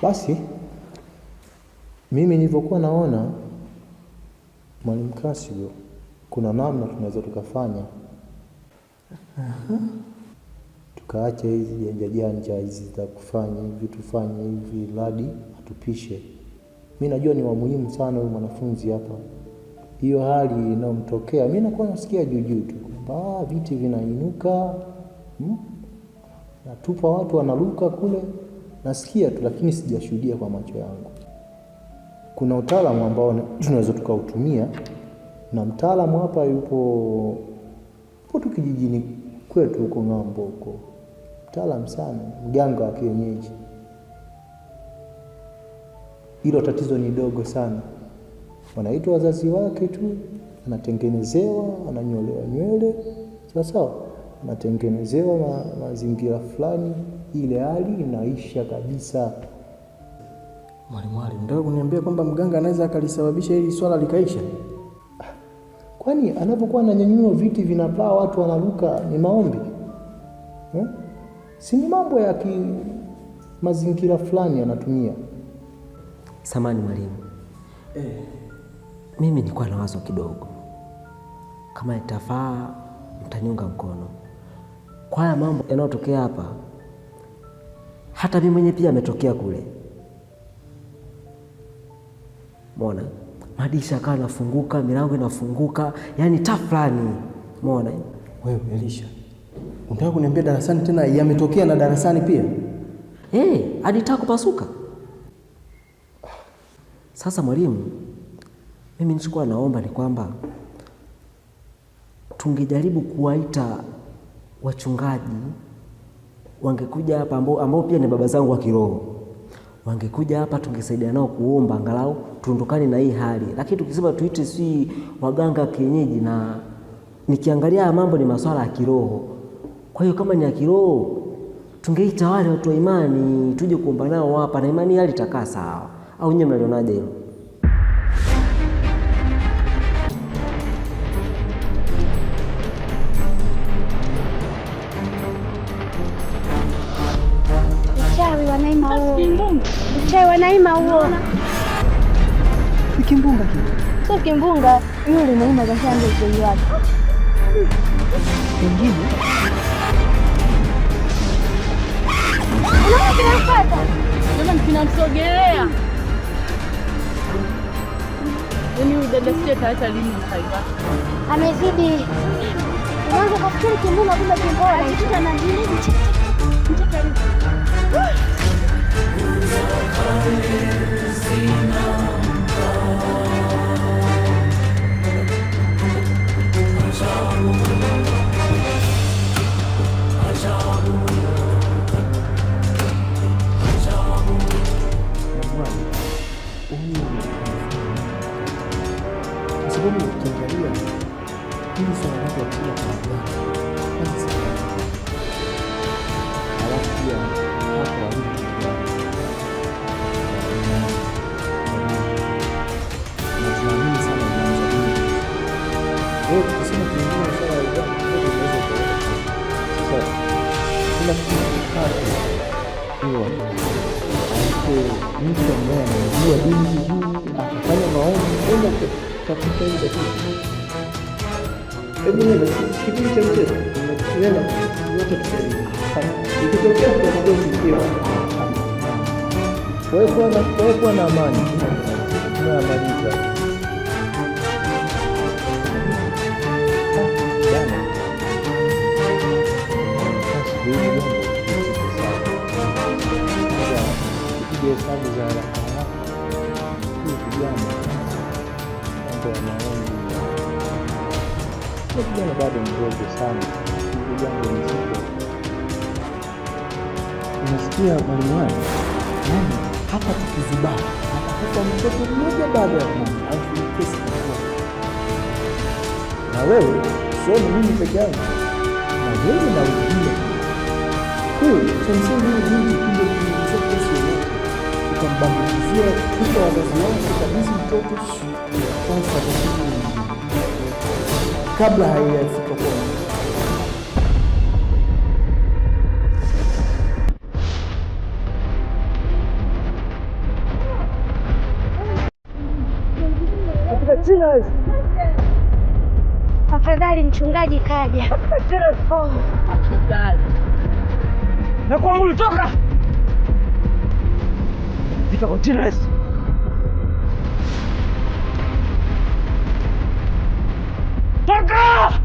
Basi mimi nilivyokuwa naona Mwalimu Kasio, kuna namna tunaweza tukafanya. Tukaacha hizi janja hizi za kufanya hivi, tufanye hivi, ladi atupishe. Mimi najua ni wa muhimu sana huyu mwanafunzi hapa. hiyo hali inayomtokea, mimi nakuwa nasikia juu tu kwamba viti vinainuka, natupa watu wanaruka kule, nasikia tu, lakini sijashuhudia kwa macho yangu. Kuna utaalamu ambao tunaweza tukautumia, na mtaalamu hapa yupo tu kijijini kwetu huko ng'ambo huko, mtaalamu sana, mganga wa kienyeji. Hilo tatizo ni dogo sana, wanaitwa wazazi wake tu, anatengenezewa, ananyolewa nywele sawa, anatengenezewa mazingira fulani, ile hali inaisha kabisa. Mwalimu, ndio kuniambia kwamba mganga anaweza akalisababisha hili swala likaisha? Kwani anapokuwa ananyanyua viti vinapaa watu wanaruka, ni maombi? Si ni mambo ya mazingira fulani anatumia. Samani mwalimu, mimi nilikuwa na wazo kidogo, kama itafaa mtaniunga mkono kwa haya mambo yanayotokea hapa. Hata mimi mwenyewe pia ametokea kule, umeona, madirisha akawa nafunguka, milango inafunguka, yani tafulani, umeona. Wewe Elisha, unataka kuniambia darasani tena yametokea na darasani pia? Alitaka kupasuka. Sasa mwalimu, mimi nilikuwa naomba ni kwamba tungejaribu kuwaita wachungaji, wangekuja hapa ambao pia ni baba zangu wa kiroho, wangekuja hapa, tungesaidia nao kuomba angalau tuondokane na hii hali. Lakini tukisema tuite si waganga kienyeji, na nikiangalia mambo ni masuala ya kiroho, kwa hiyo kama ni ya kiroho tungeita wale watu wa imani tuje kuomba nao hapa, na imani hali itakaa sawa. Au nyinyi mnalionaje hilo? Uchawi wanaima huo. Uchawi wanaima huo. Ni kimbunga kile. Sio kimbunga, yule naima za shamba uchawi wake. Pengine. Unaona kinafata? Jamani, kinamsogelea. Yaani huyu dada sije kaleta lini mtaiba. Amezidi. Unaanza kufikiri kimbunga bila kimbunga. Anacheza na nini? Sababu ukiangalia hili swala la kila mmoja kwanza, alafu pia hapo walipo naamini sana wewe kusema kuingia swala la uganga ndio unaweza kuelewa. Sasa kila kitu kipate hiyo mtu ambaye anajua dini vizuri akifanya maombi kwenda katika ile kitu. Hebu nenda kipindi cha mchezo nenda wote tuseme ikitokea kwa sababu sio wewe kwa na amani na amani hesabu za haraka hii kijana mambo ya maombi. Kijana bado mdogo sana, hili jambo ni zito. Unasikia mwalimu wangu, yani hapa tukizubaa atakupa mtoto mmoja baada ya mmoja, alafu kesi itakuwa na wewe sio mimi peke yangu, na wewe na wengine. Huyu chamsingi ni kile kilicho kesi yote ukambambikizia kuta wazazi wake kabisa mtoto kwanza kabla haijafika kwa afadhali mchungaji kaja. Na kwa ulitoka Vita continuous. Toka!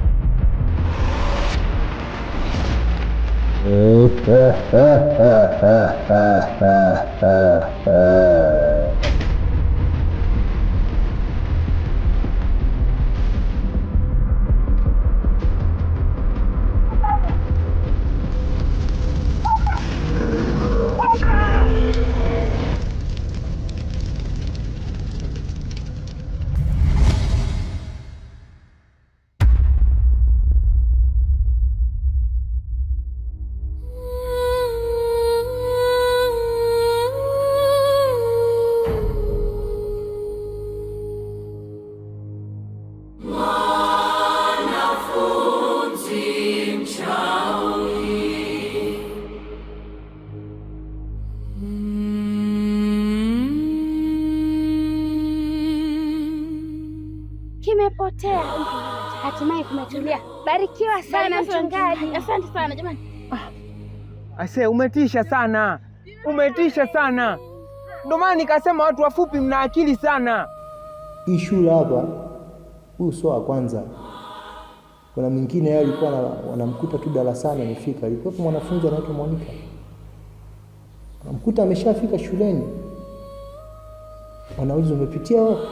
Kimepotea. Hatimaye kumetulia. Barikiwa sana mchungaji. Asante sana jamani. Ase, umetisha sana. Umetisha sana. Ndio maana nikasema watu wafupi mna akili sana. Hii shule hapa, huyu sio wa kwanza. Kuna mwingine yeye alikuwa wanamkuta tu darasani amefika. Alikuwa mwanafunzi anaitwa Monica. Anamkuta ameshafika shuleni. Wanauliza umepitia wapi?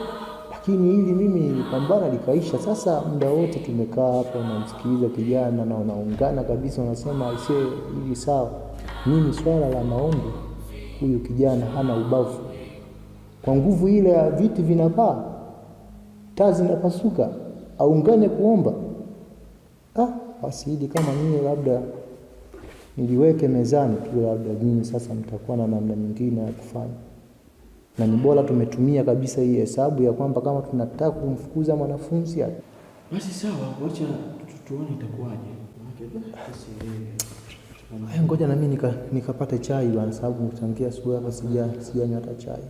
Lakini hili mimi nilipambana likaisha. Sasa muda wote tumekaa hapa namsikiliza kijana na wanaungana kabisa, wanasema aisee, hili sawa. Mimi swala la maombi, huyu kijana hana ubavu. Kwa nguvu ile ya viti vinapaa, taa zinapasuka, aungane kuomba. Basi hili kama mimi labda niliweke mezani tu, labda nyinyi sasa mtakuwa na namna nyingine ya kufanya. Na ni bora tumetumia kabisa hii hesabu ya kwamba kama tunataka kumfukuza mwanafunzi hapa. Basi sawa, wacha tuone itakuwaje. Ngoja na mimi nikapate chai bwana, sababu mtangia asubuhi hapa sijanywa hata chai.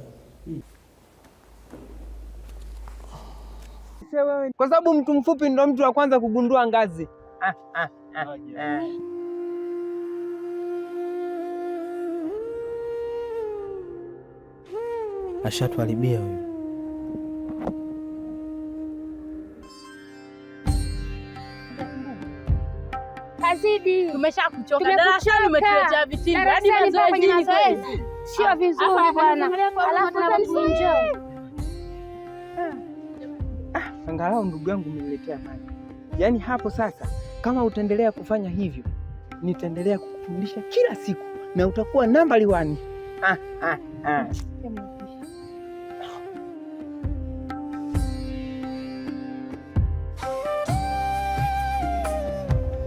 Kwa sababu mtu mfupi ndo mtu wa kwanza kugundua ngazi. Ashatuharibia huyu. Kazidi. Tumeshakuchoka. Darasani umetuletea vitimbi. Hadi mazoezi. Sio vizuri bwana. Alafu na mfunjo. Angalau ndugu yangu umeniletea maji. Yaani hapo sasa kama utaendelea kufanya hivyo, nitaendelea kukufundisha kila siku na utakuwa nambari 1.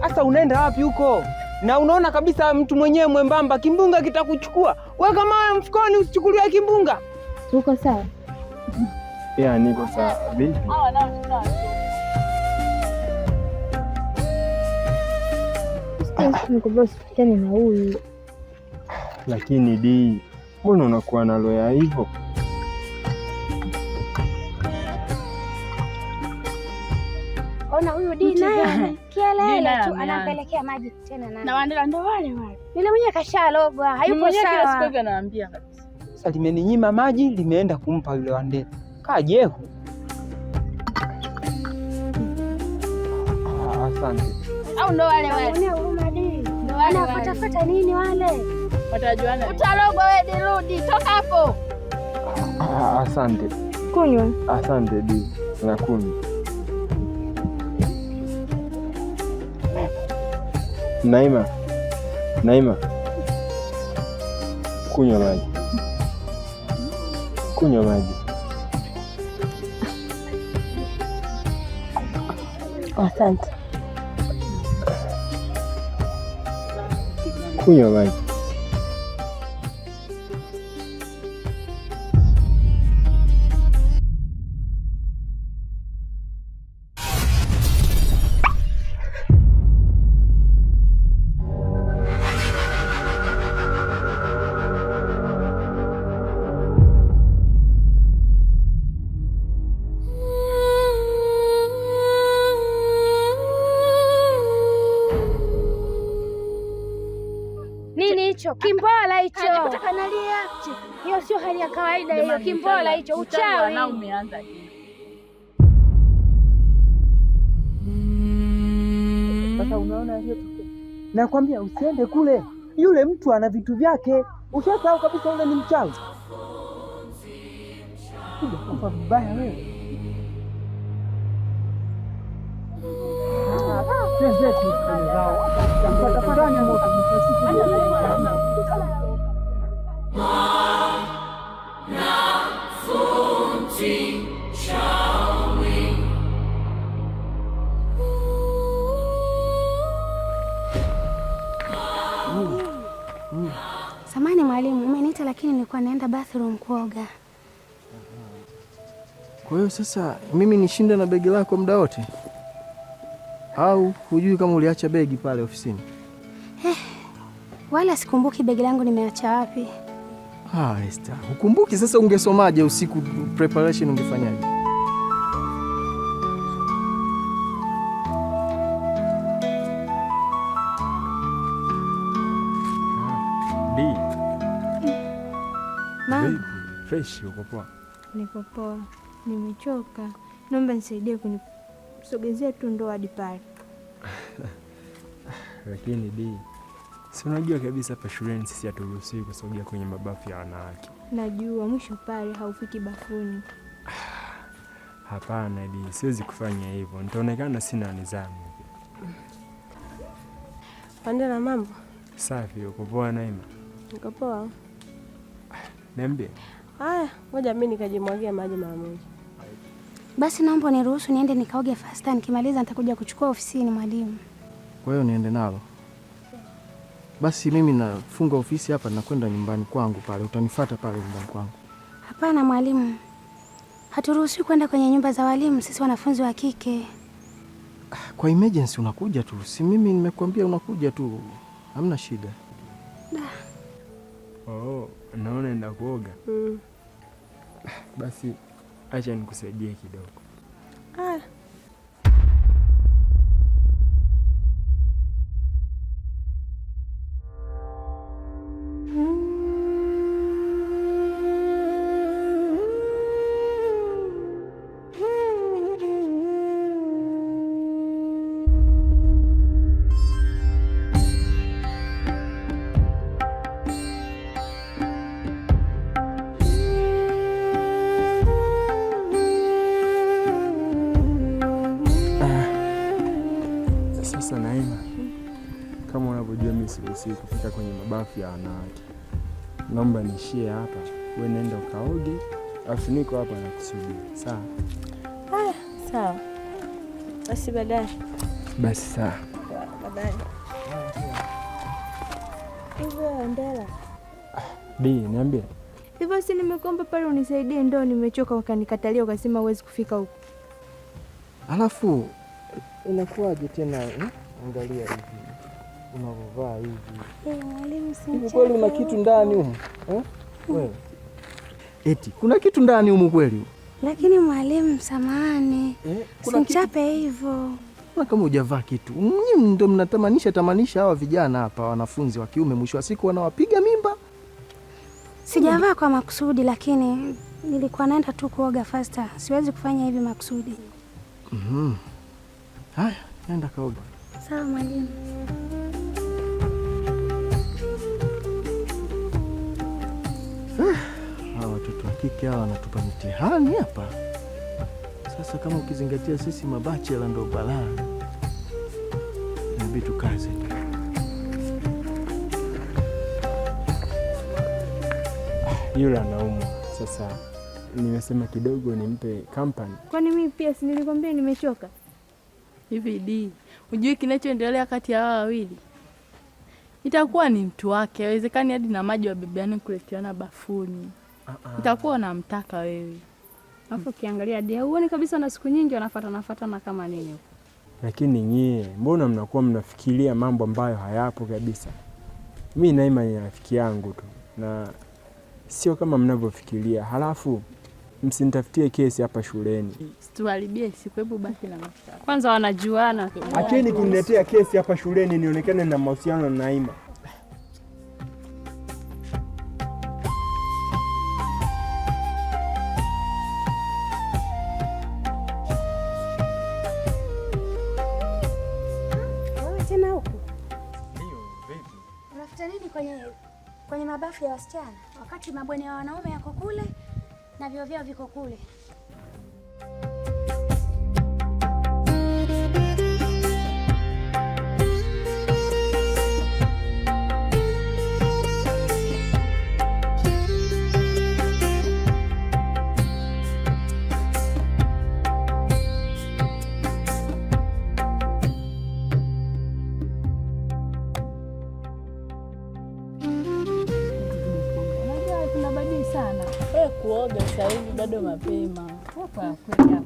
Sasa unaenda wapi huko? Na unaona kabisa mtu mwenyewe mwembamba, kimbunga kitakuchukua. Wewe kama mfukoni usichukuliwe kimbunga. Uko sawa? Ya, niko sawa. Vipi? Usikutane na huyu. Lakini Di, mbona unakuwa na loya hivyo? Ona huyu Di naye kielele tu anampelekea maji tena nani. Na Wandela ndo wale. Yule mwenyewe kashalogwa, hayupo sawa. Kila siku hivi anaambia kabisa. Sasa limeninyima maji, limeenda kumpa yule Wandela. Kajehu. Asante. Au ndo wale. Unaona huruma Di. Ndo wale watafuta nini wale? Watajuana. Utalogwa wewe Di, rudi. Toka hapo. Asante. Kunywa. Asante Di. Nakunywa. Naima. Kunywa maji. Asante. Kunywa maji. Kimbola hicho. Hiyo sio hali ya kawaida hiyo. Kimbola hicho uchawi. Na umeanza hivi. Sasa unaona aliyotokea. Nakwambia usiende kule. Yule mtu ana vitu vyake. Ushasahau kabisa yule ni mchawi. Kuja kufa vibaya wewe. Samahani mwalimu, umeniita lakini nilikuwa naenda bathroom kuoga. Kwa hiyo sasa mimi nishinde na begi lako muda wote? Au hujui kama uliacha begi pale ofisini? Wala sikumbuki begi langu nimeacha wapi. Esther, ukumbuki sasa ungesomaje usiku, preparation ungefanyaje? Mama, fresh uko poa? Niko poa. Nimechoka. Naomba nisaidie kunisogezea tu ndoo hadi pale. Lakini Di, si unajua kabisa hapa shuleni sisi haturuhusiwi kusogea kwenye mabafu ya wanawake. Najua mwisho pale haufiki bafuni. Hapana Di, siwezi kufanya hivyo. Nitaonekana sina nidhamu. Pandela, mambo? Safi, uko poa Naima? Niko poa. Niambie. Haya, ngoja mimi nikajimwagia maji mara moja. Basi naomba niruhusu niende nikaoge fasta, nikimaliza nitakuja kuchukua ofisini mwalimu. Kwa hiyo niende nalo? Basi mimi nafunga ofisi hapa na kwenda nyumbani kwangu pale. Utanifuata pale nyumbani kwangu? Hapana mwalimu. Haturuhusiwi kwenda kwenye nyumba za walimu sisi wanafunzi wa kike. Kwa emergency unakuja tu. Si mimi nimekuambia unakuja tu. Hamna shida. Naona enda kuoga. Basi acha nikusaidie kidogo. Sasa Naima, kama unavyojua mimi siruhusiwi kufika kwenye mabafu ya wanawake. Naomba niishie hapa, wewe nenda ukaoge, afu niko hapa nakusubiri. Sawa? Sawa. Basi baadaye. Basi sawa. Baadaye. Hivyo Ndela. Di, niambie. Hivyo si nimekuomba pale unisaidie ndoo, nimechoka ukanikatalia ukasema huwezi kufika huko. Alafu inakuwaje tena? Angalia hivi. Unavovaa hivi. Mwalimu si Hivi kweli una kitu ndani humu? Wewe. Eti kuna kitu ndani humu kweli? Lakini mwalimu samahani. Simchape hivyo. Na kama hujavaa kitu. Nyinyi ndio mnatamanisha hawa vijana hapa, wanafunzi wa kiume, mwisho wa siku wanawapiga mimba. Sijavaa kwa makusudi, lakini nilikuwa naenda tu kuoga fasta. Siwezi kufanya hivi makusudi. Haya, nenda kaoga. Sawa mwalimu. Hawa watoto wa kike hawa wanatupa mitihani hapa. Sasa kama ukizingatia sisi mabachela ndo balaa. Inabidi tukaze. Yule anaumwa. Sasa nimesema kidogo nimpe company. Kwani mimi pia si nilikwambia nimechoka? Hivi Di, hujui kinachoendelea kati ya hawa wawili? Itakuwa ni mtu wake, haiwezekani hadi na maji wa bebeani kuleteana bafuni. Itakuwa unamtaka wewe. Alafu ukiangalia Di, huoni kabisa na siku nyingi wanafuatana kama nini huko. Lakini nyie, mbona mnakuwa mnafikiria mambo ambayo hayapo kabisa? Mimi Naima ni rafiki yangu tu na sio kama mnavyofikiria. Halafu msinitafutie kesi hapa shuleni. Situharibie siku, hebu baki na mashaka. Kwanza wanajuana. Acheni kuniletea kesi hapa shuleni nionekane na mahusiano na Naima. tena huku? Ndio, vipi? Unafuta nini kwenye mabafu ya wasichana wakati mabweni ya wanaume yako kule na vyoo vyao viko kule? Kuoga sasa hivi bado mapema. Kwa kweli hapo.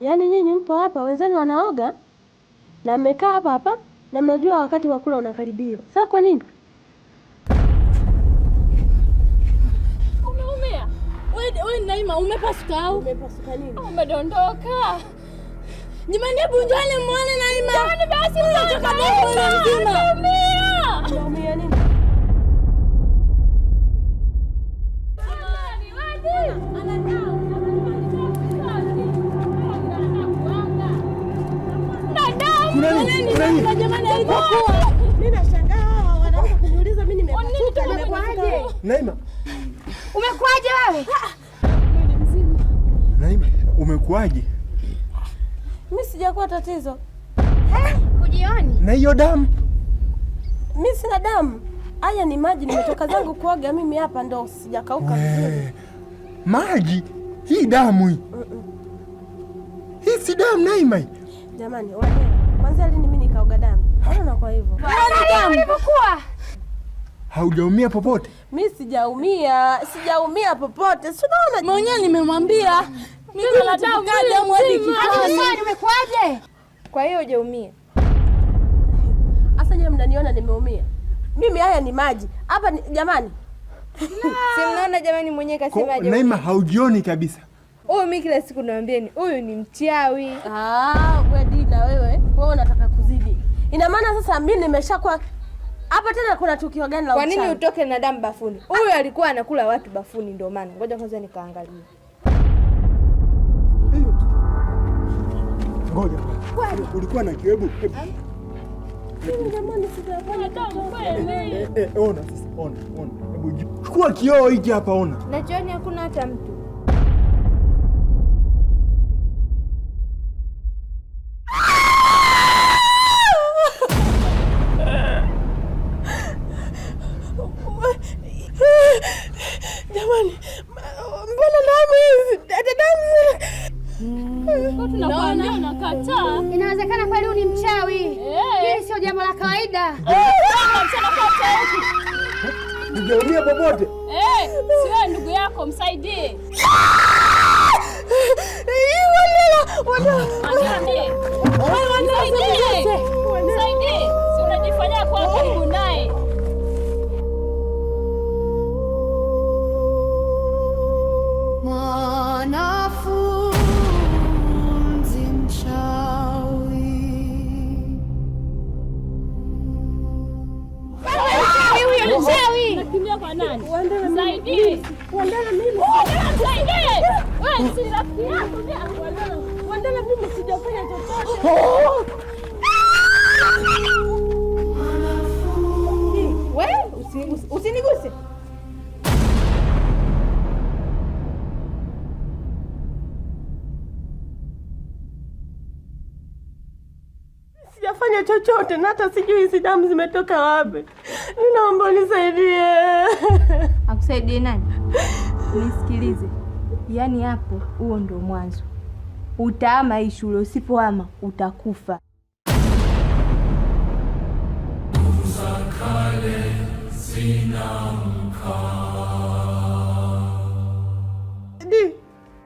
Yaani nyinyi mpo hapa, wenzani wanaoga na mmekaa hapa hapa na mnajua wakati wa kula unakaribia. Sasa kwa nini? Umeumia? Wewe Naima umepasuka au? Umepasuka nini? Umedondoka. Jamani hebu njoni muone Naima. Jamani basi mtoka damu nzima. Umeumia. Umeumia nini? Jamani alivyokuwa. Mimi nashangaa wanaanza kuniuliza mimi nimepasuka, nimekwaje? Naima. Umekwaje wewe? Naima, umekwaje? Mimi sijakuwa tatizo. Kujioni? Na hiyo damu? Mimi sina damu. Haya ni maji, nimetoka zangu kuoga mimi hapa ndo sijakauka vizuri. Maji? Hii damu hii. Hii si damu Naima. Jamani, wale kwanza lini mimi nikaoga damu? Mbona kwa hivyo? Damu ilivyokuwa. Haujaumia popote? Mimi sijaumia popote. Si unaona mwenyewe nimemwambia. Mimi nataka damu hadi kichwani. Umekwaje? Kwa hiyo hujaumia. Sasa nyinyi mnaniona nimeumia. Mimi haya ni maji. Hapa jamani. Si mnaona jamani mwenyewe kasema hajaumia. Naima haujioni kabisa. Mimi kila siku naambieni huyu ni mchawi. Wedi na wewe unataka kuzidi. Ina maana sasa mimi nimeshakuwa hapa tena kuna tukio gani la uchawi? Kwa nini utoke na damu bafuni? Huyu alikuwa anakula watu bafuni ndio maana. Ngoja kwanza nikaangalia. Ngoja. Ulikuwa na kiwebu. Mimi jamani sijafanya damu kweli. Ona sasa, ona. Hebu chukua kioo hiki hapa ona. Na chooni hakuna hata mtu. Jamani, mbona damu hizi? Tunakwambia unakataa. Inawezekana kweli huyu ni mchawi. Hili sio jambo la kawaida. Hujaumia popote? Sio ndugu yako msaidie. Msaidie. Si unajifanyia kwa karibu naye. Mwanafunzi mchawi. Huyo mchawi. Nakimbia kwa nani? Msaidie. Wandala mimi. Msaidie. Wewe si rafiki yako. Wandala mimi sijafanya chochote. Wewe usiniguse. Sijafanya chochote na hata sijui hizi damu zimetoka wapi. Ninaomba unisaidie. Akusaidie nani? Nisikilize. Yaani hapo huo ndo mwanzo. Utaama hii shule, usipoama utakufa. Kale zinamka.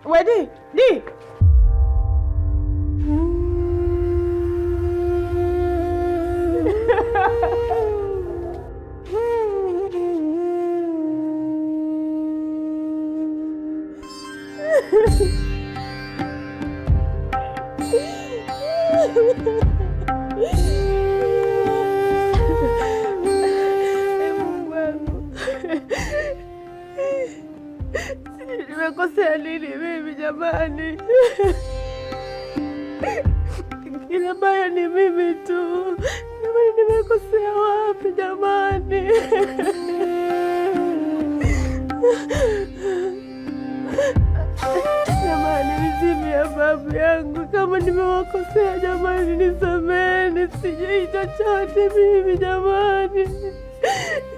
Wedi. nimewakosea nini mimi jamani? Kila baya ni mimi tu. Jamani, nimekosea wapi jamani? Jamani, nizimia babu yangu kama nimewakosea jamani, nisameni. Sijui chochote mimi jamani,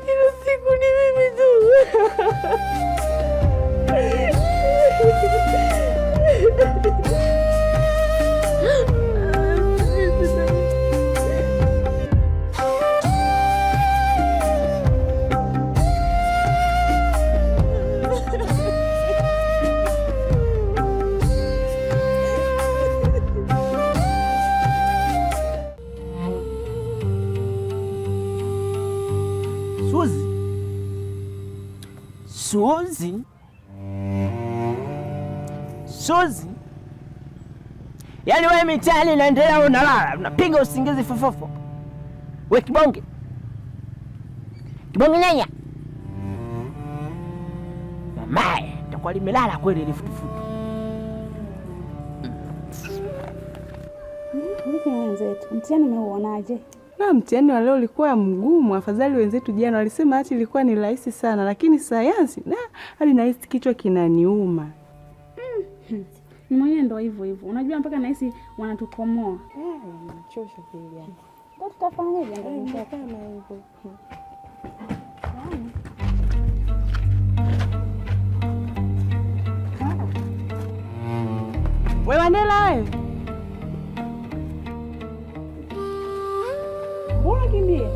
kila siku ni mimi tu. Suzi, yaani wewe mitani naendelea unalala, unapiga usingizi fofofo. We kibonge nyanya, mamae takuwa limelala kweli lifutufutu. Wenzetu, mtihani umeuonaje? Na mtihani wa leo ulikuwa mgumu. Afadhali wenzetu jana walisema ati ilikuwa ni rahisi sana, lakini sayansi hadi nahisi kichwa kinaniuma. Mwenyewe ndo hivyo hivyo. Unajua mpaka nahisi wanatukomoa. Nachosha kweli yani. Tutafanyaje ndio kama hivyo. Wewe Wanela wewe. Mbona kimbia?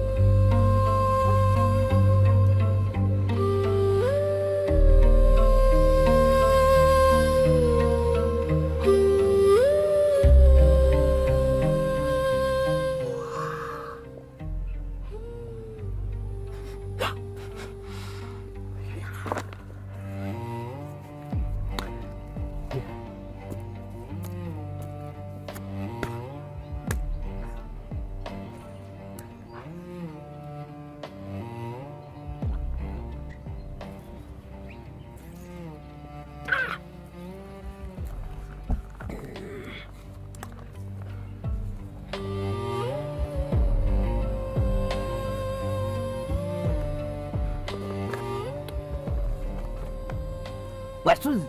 Wasuzi,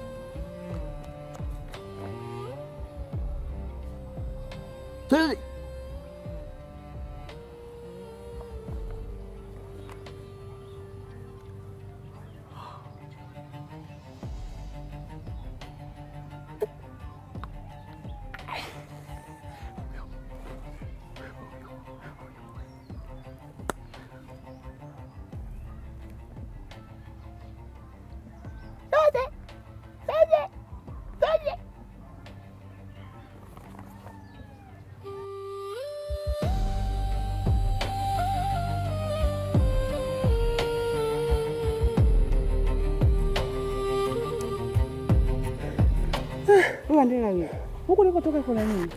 Suzi, Andela wewe. Huko nilikotoka kuna nini?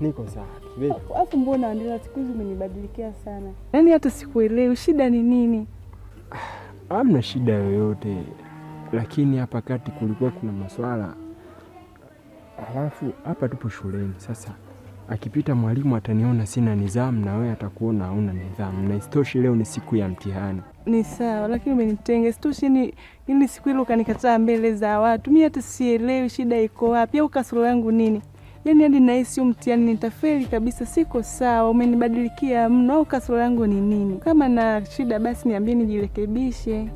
Niko sawa. Vipi? Alafu mbona Andela siku hizi umenibadilikia sana? Yaani hata sikuelewi shida ni nini? Hamna shida yoyote. Lakini hapa kati kulikuwa kuna maswala. Alafu hapa tupo shuleni. Sasa akipita mwalimu ataniona sina nidhamu na wewe atakuona hauna nidhamu. Na isitoshe leo ni siku ya mtihani. Ni sawa, lakini umenitenga. Isitoshe ni ili siku ile ukanikataa mbele za watu. Mimi hata sielewi shida iko wapi au kasoro yangu nini. Yaani hadi nahisi mtihani nitafeli kabisa, siko sawa. Umenibadilikia mno au kasoro yangu ni nini? Kama na shida basi niambie nijirekebishe.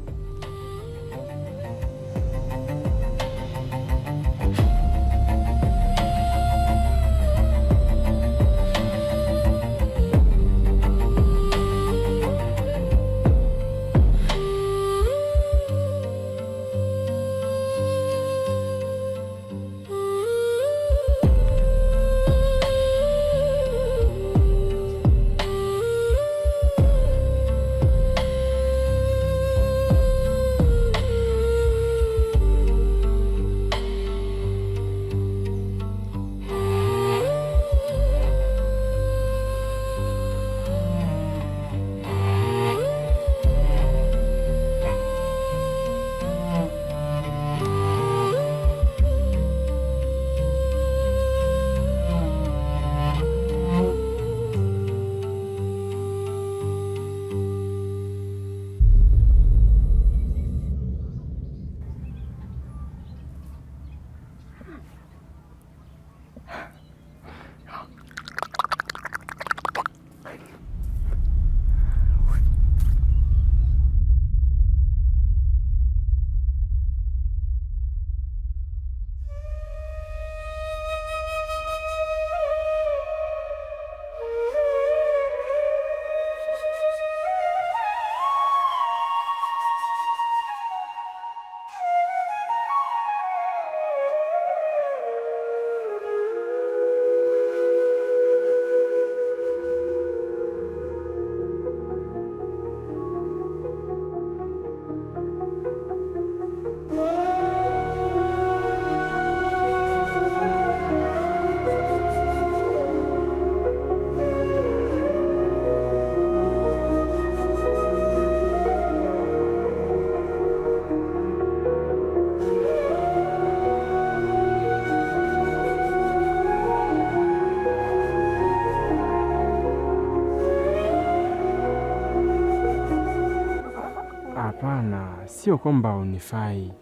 Hapana, sio kwamba unifai,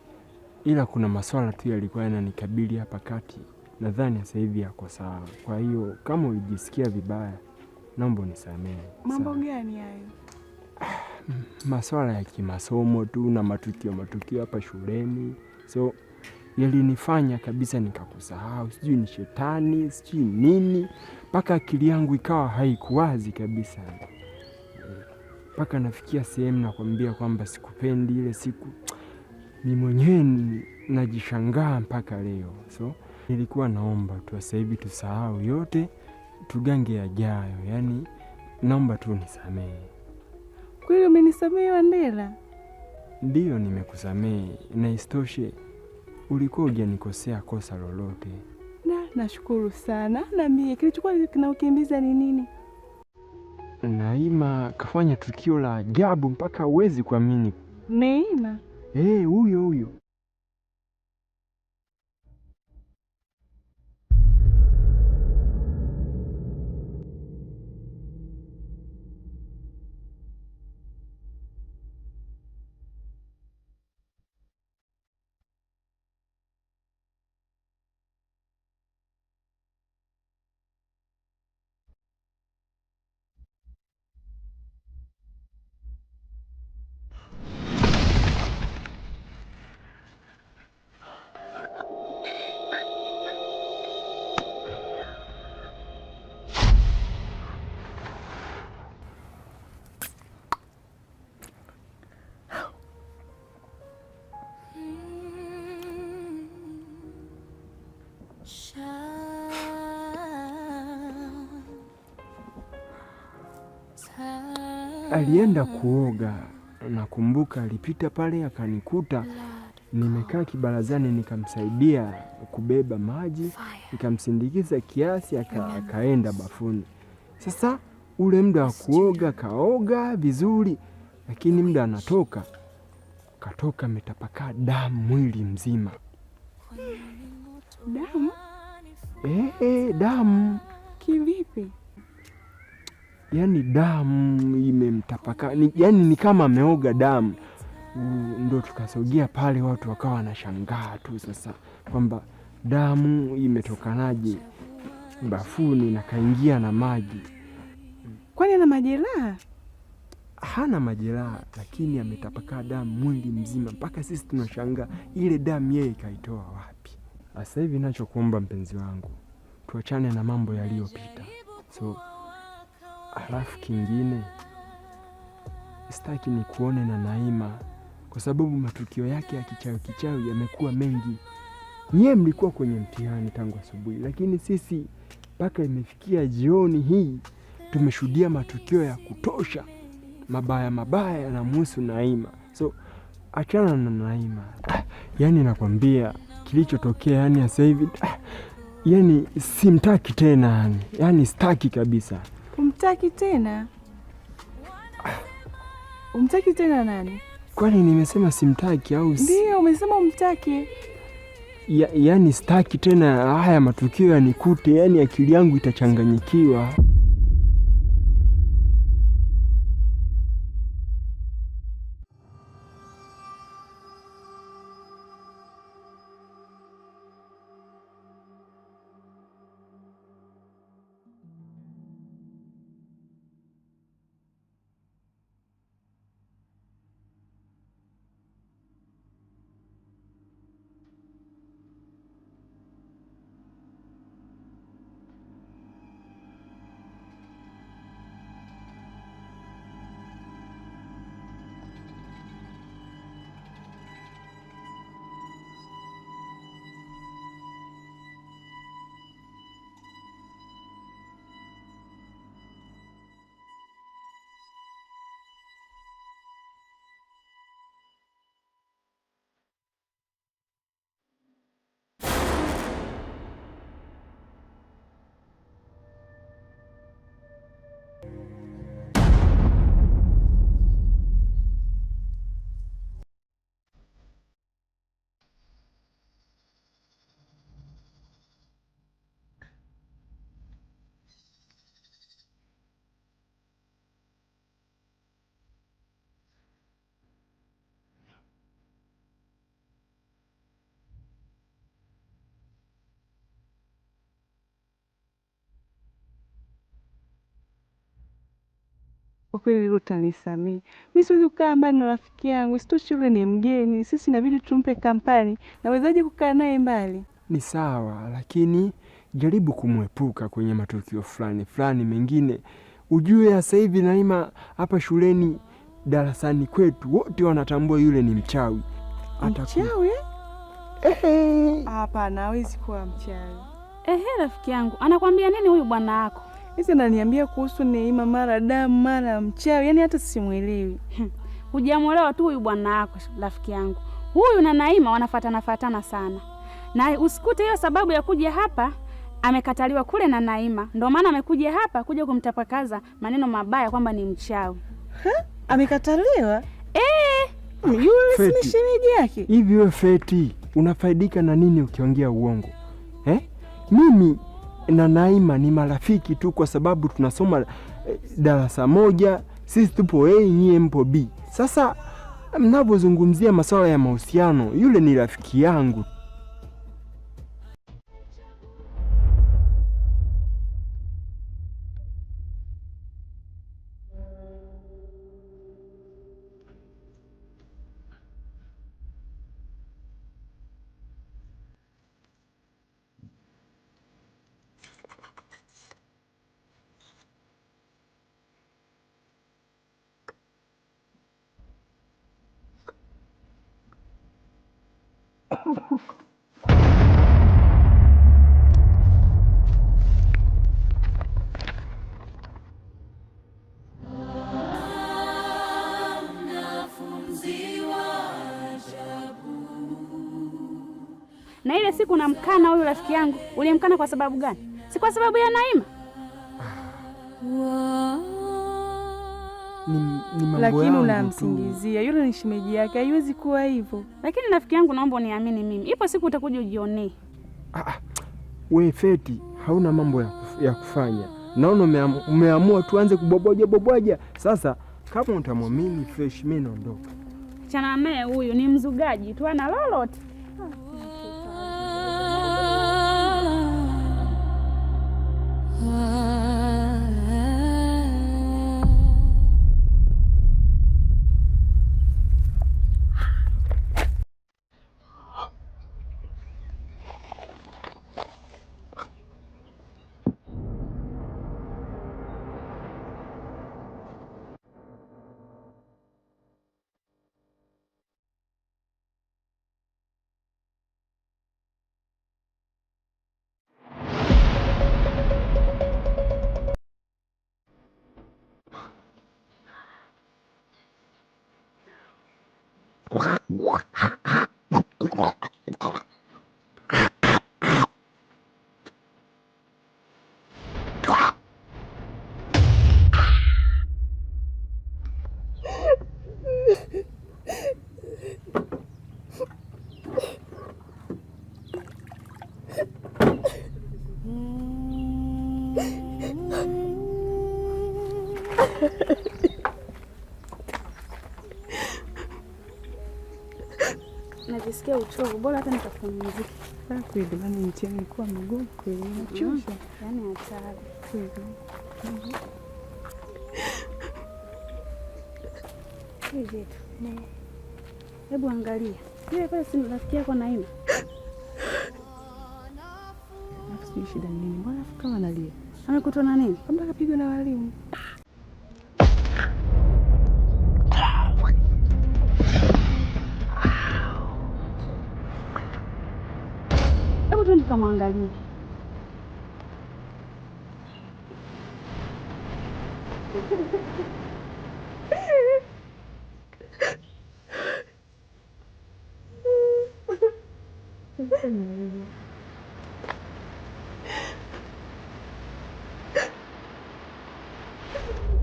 ila kuna maswala tu yalikuwa yananikabili hapa kati. Nadhani sasa hivi yako sawa. Kwa hiyo kama ulijisikia vibaya, naomba unisamehe. Mambo gani hayo? Maswala ya kimasomo tu na matukio hapa shuleni. So yalinifanya kabisa nikakusahau, sijui ni shetani, sijui nini, mpaka akili yangu ikawa haikuwazi kabisa. Mpaka nafikia sehemu nakwambia kwamba sikupendi ile siku. Mimi mwenyewe najishangaa mpaka leo. So nilikuwa naomba tu sasa hivi tusahau yote, tugange yajayo. Yaani naomba tu nisamehe. Kweli umenisamehe Wandela? Ndiyo, nimekusamehe, na isitoshe ulikuwa hujanikosea kosa lolote. Nashukuru sana. Na mimi kilichokuwa kinaukimbiza ni nini? Naima kafanya tukio la ajabu mpaka huwezi kuamini. Neema? Huyo. Alienda kuoga. Nakumbuka alipita pale akanikuta nimekaa kibarazani, nikamsaidia kubeba maji, nikamsindikiza kiasi, akaenda bafuni. Sasa ule muda wa kuoga kaoga vizuri, lakini muda anatoka katoka ametapakaa damu mwili mzima. Damu? Damu. Kivipi? Yaani damu imemtapakaa, yaani ni kama ameoga damu. Ndo tukasogea pale, watu wakawa wanashangaa tu sasa kwamba damu imetokanaje bafuni na kaingia na maji. Kwani ana majeraha? Hana majeraha, lakini ametapakaa damu mwili mzima, mpaka sisi tunashangaa ile damu yeye kaitoa wapi. Sasa hivi ninachokuomba mpenzi wangu, tuachane na mambo yaliyopita. So halafu kingine, sitaki ni kuone na Naima, kwa sababu matukio yake ya kichawi yamekuwa mengi. Nyie mlikuwa kwenye mtihani tangu asubuhi, lakini sisi mpaka imefikia jioni hii tumeshuhudia matukio ya kutosha mabaya yanamhusu Naima. So achana na Naima. Yaani nakwambia kilichotokea, yani sasa hivi yani simtaki tena, yani sitaki kabisa. Umtaki tena? Umtaki tena nani? Kwani nimesema simtaki au Ndio, umesema umtaki. Yaani sitaki tena haya matukio yanikute, yani akili yangu itachanganyikiwa. Kwa kweli leo utanisamehe. Mimi siwezi kukaa mbali na rafiki yangu. Sitoshi, yule ni mgeni. Sisi inabidi tumpe kampani. Nawezaje kukaa naye mbali? Ni sawa, lakini jaribu kumwepuka kwenye matukio fulani mengine. Ujue sasa hivi Naima hapa shuleni darasani kwetu wote wanatambua yule ni mchawi. Mchawi? Hapana, hawezi kuwa mchawi. Rafiki yangu, anakwambia nini huyu bwana wako? Hizi ananiambia kuhusu Neema, mara damu, mara mchawi. Yaani hata simuelewi. Hujamuelewa tu huyu bwana wako, rafiki yangu. Huyu na Naima wanafatana sana. Na usikute hiyo sababu ya kuja hapa amekataliwa kule na Naima. Ndio maana amekuja hapa kuja kumtapakaza maneno mabaya kwamba ni mchawi. Amekataliwa? Yule si shemeji yake. Hivi wewe Feti, unafaidika na nini ukiongea uongo? Mimi na Naima ni marafiki tu kwa sababu tunasoma darasa moja, sisi tupo A, nyie mpo B. Sasa mnapozungumzia masuala ya mahusiano, yule ni rafiki yangu. Na ile siku namkana huyu rafiki yangu, ulimkana kwa sababu gani? Si kwa sababu ya Naima? Ni mambo lakini yangu unamsingizia. Yule ni shemeji yake, haiwezi kuwa hivyo. Lakini rafiki yangu, naomba uniamini mimi. Ipo siku utakuja ujionee. We Feti, hauna mambo ya kufanya. Naona umeamua tuanze kubobwaja. Sasa kama utamwamini fresh, mimi naondoka. Chana naye, huyu ni mzugaji tu, ana lolote. Najisikia uchovu, bora hata nikapumzika. Kweli bwana, mtihani ulikuwa mgumu kweli, nachosha. Yaani hatari kweli. Hivi tu. Hebu angalia. Yule pale si rafiki yako Naima? Sijui shida nini. Mbona kama analia? Amekutwa na nini? Kama kapigwa na walimu. Hebu twende tukamwangalie.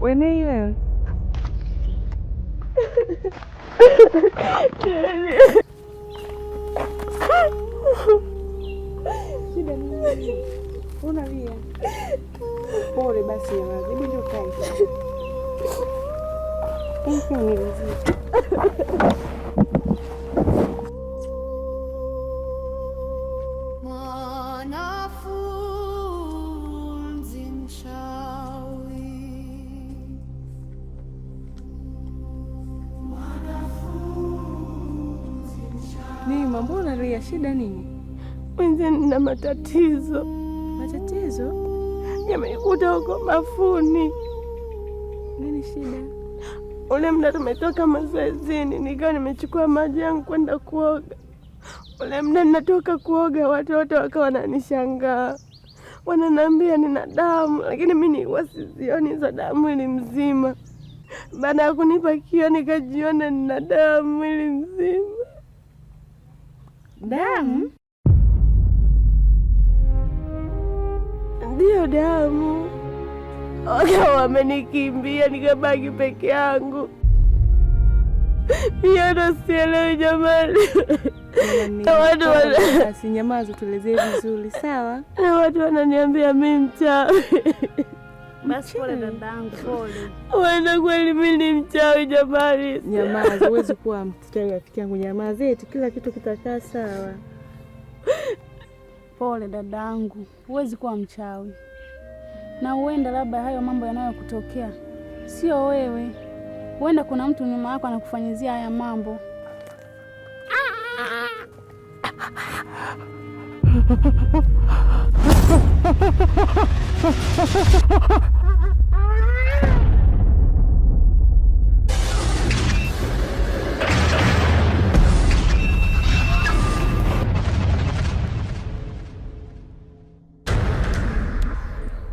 Wenei wewe. Shida nini? Unalia. Pole basi ya hebu ndio kae. Sio nilizidi. Mwanafunzi mchawi Nima, mbona ria, shida nini? Mwenzenu nina matatizo. Matatizo? Yamenikuta huko bafuni. Nini shida? Ule muda tumetoka mazoezini, nikawa nimechukua maji yangu kwenda kuoga. Ule muda ninatoka kuoga, watoto wakawa wananishangaa. Wananiambia nina damu, lakini mimi nilikuwa sizioni hizo damu mwili mzima. Baada ya kunipa kioo nikajiona nina damu mwili mzima. Damu? Ndio damu. Wakawa wamenikimbia, nikabaki peke yangu. Mimi ndo sielewi jamani. Basi nyamaza, tuelezee vizuri, sawa? Na watu wananiambia mimi mchawi. Basi pole dadangu, pole. Wenda kweli mimi ni mchawi jamani. Nyamaza, huwezi kuwa mchawi rafiki yangu, nyamaza eti kila kitu kitakaa sawa. Pole dadangu, huwezi kuwa mchawi. Na huenda labda hayo mambo yanayokutokea sio wewe. Huenda kuna mtu nyuma yako anakufanyizia haya mambo.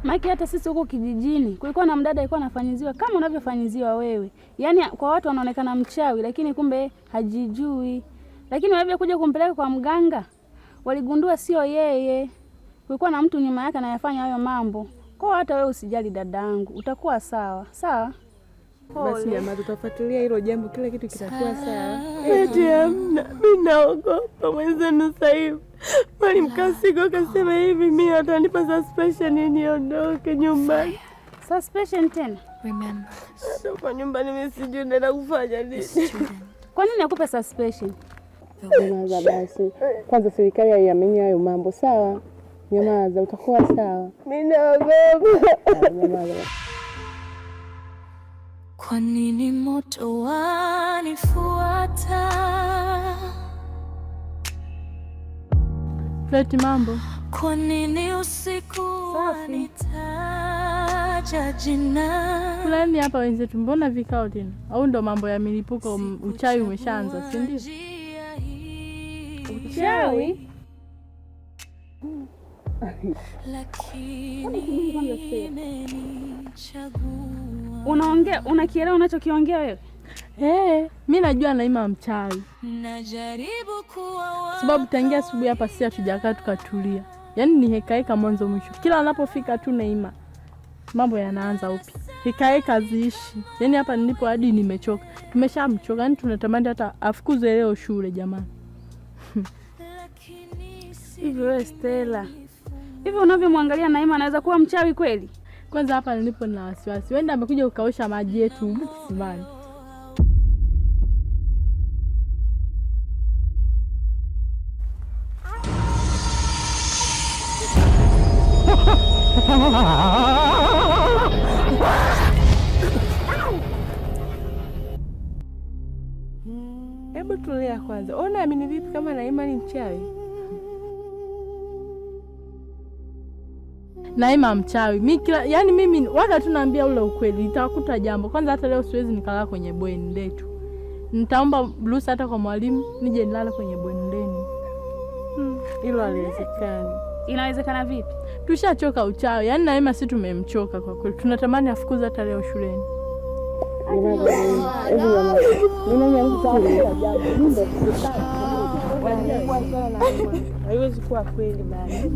Maki, hata sisi huko kijijini kulikuwa na mdada alikuwa anafanyiziwa kama unavyofanyiziwa wewe. Yaani kwa watu wanaonekana mchawi lakini kumbe hajijui. Lakini walivyokuja kumpeleka kwa mganga waligundua sio yeye. Kulikuwa na mtu nyuma yake anayafanya hayo mambo. Kwa hata wewe usijali dadangu, utakuwa sawa. Sawa? Basi jamaa, tutafuatilia hilo jambo, kila kitu kitakuwa sawa. Eti amna, mimi naogopa mwenzenu sasa hivi. Mwalimu Kasigo akasema hivi mimi atanipa suspension niondoke nyumbani. Suspension tena? Remember. Ndio kwa nyumbani mimi sijui nenda kufanya nini. Kwa nini akupe suspension? Nyamaza basi. Kwanza serikali haiamini hayo mambo, sawa? Nyamaza, utakuwa sawa. Mimi naogopa. Nyamaza. Kwa nini moto wanifuata? Fleti, mambo? Kwa nini usiku wanitaja jina? Fulani hapa wenzetu, mbona vikao tena? Au ndo mambo ya milipuko, uchawi umeshaanza, si ndio? Uchawi? Unakielewa unachokiongea wewe? Mimi najua Naima mchawi. Sababu tangia asubuhi hapa sisi hatujakaa tukatulia. Yaani ni heka mwanzo mwisho. Kila anapofika tu Naima mambo yanaanza upya. Heka ziishi. Yaani hapa nilipo hadi nimechoka. Tumeshamchoka, yani tunatamani hata afukuzwe leo shule jamani. Hivi wewe Stella, hivi unavyomwangalia Naima anaweza kuwa mchawi kweli? Kwanza hapa nilipo na wasiwasi. Wenda amekuja kukaosha maji yetu huko kisimani. Hebu tulia kwanza. Ona amini vipi kama Naima ni mchawi? Naima mchawi. Mimi waga tunaambia ule ukweli, nitakuta jambo. Kwanza hata leo siwezi nikalala kwenye bweni letu. Nitaomba ruhusa hata kwa mwalimu nije nilale kwenye bweni lenu. Hilo haliwezekani. Inawezekana vipi? Tushachoka uchawi. Yaani Naima si tumemchoka kwa kweli. Tunatamani afukuze hata leo shuleni. Haiwezi kuwa kweli bali.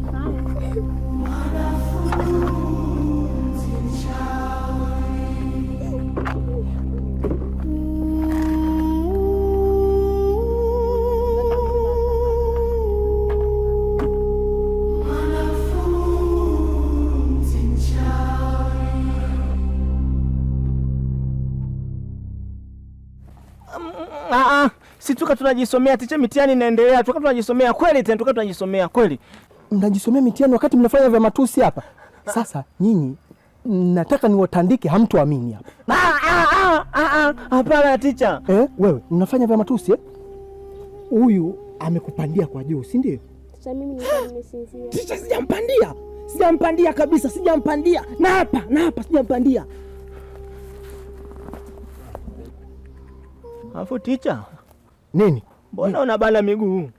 Si tuka tunajisomea ticha, mitihani inaendelea. Tuka tunajisomea kweli tena, tuka tunajisomea kweli. Mnajisomea mitihani wakati mnafanya vya matusi hapa. Sasa nyinyi nataka niwatandike, hamtuamini hapa. Hapana ticha. Wewe mnafanya vya matusi Huyu amekupandia kwa juu, si ndio? Sasa mimi nilikuwa nimesinzia. Ticha, sijampandia kabisa, sijampandia. Na hapa sijampandia. Alafu ticha, nini? Mbona unabana miguu?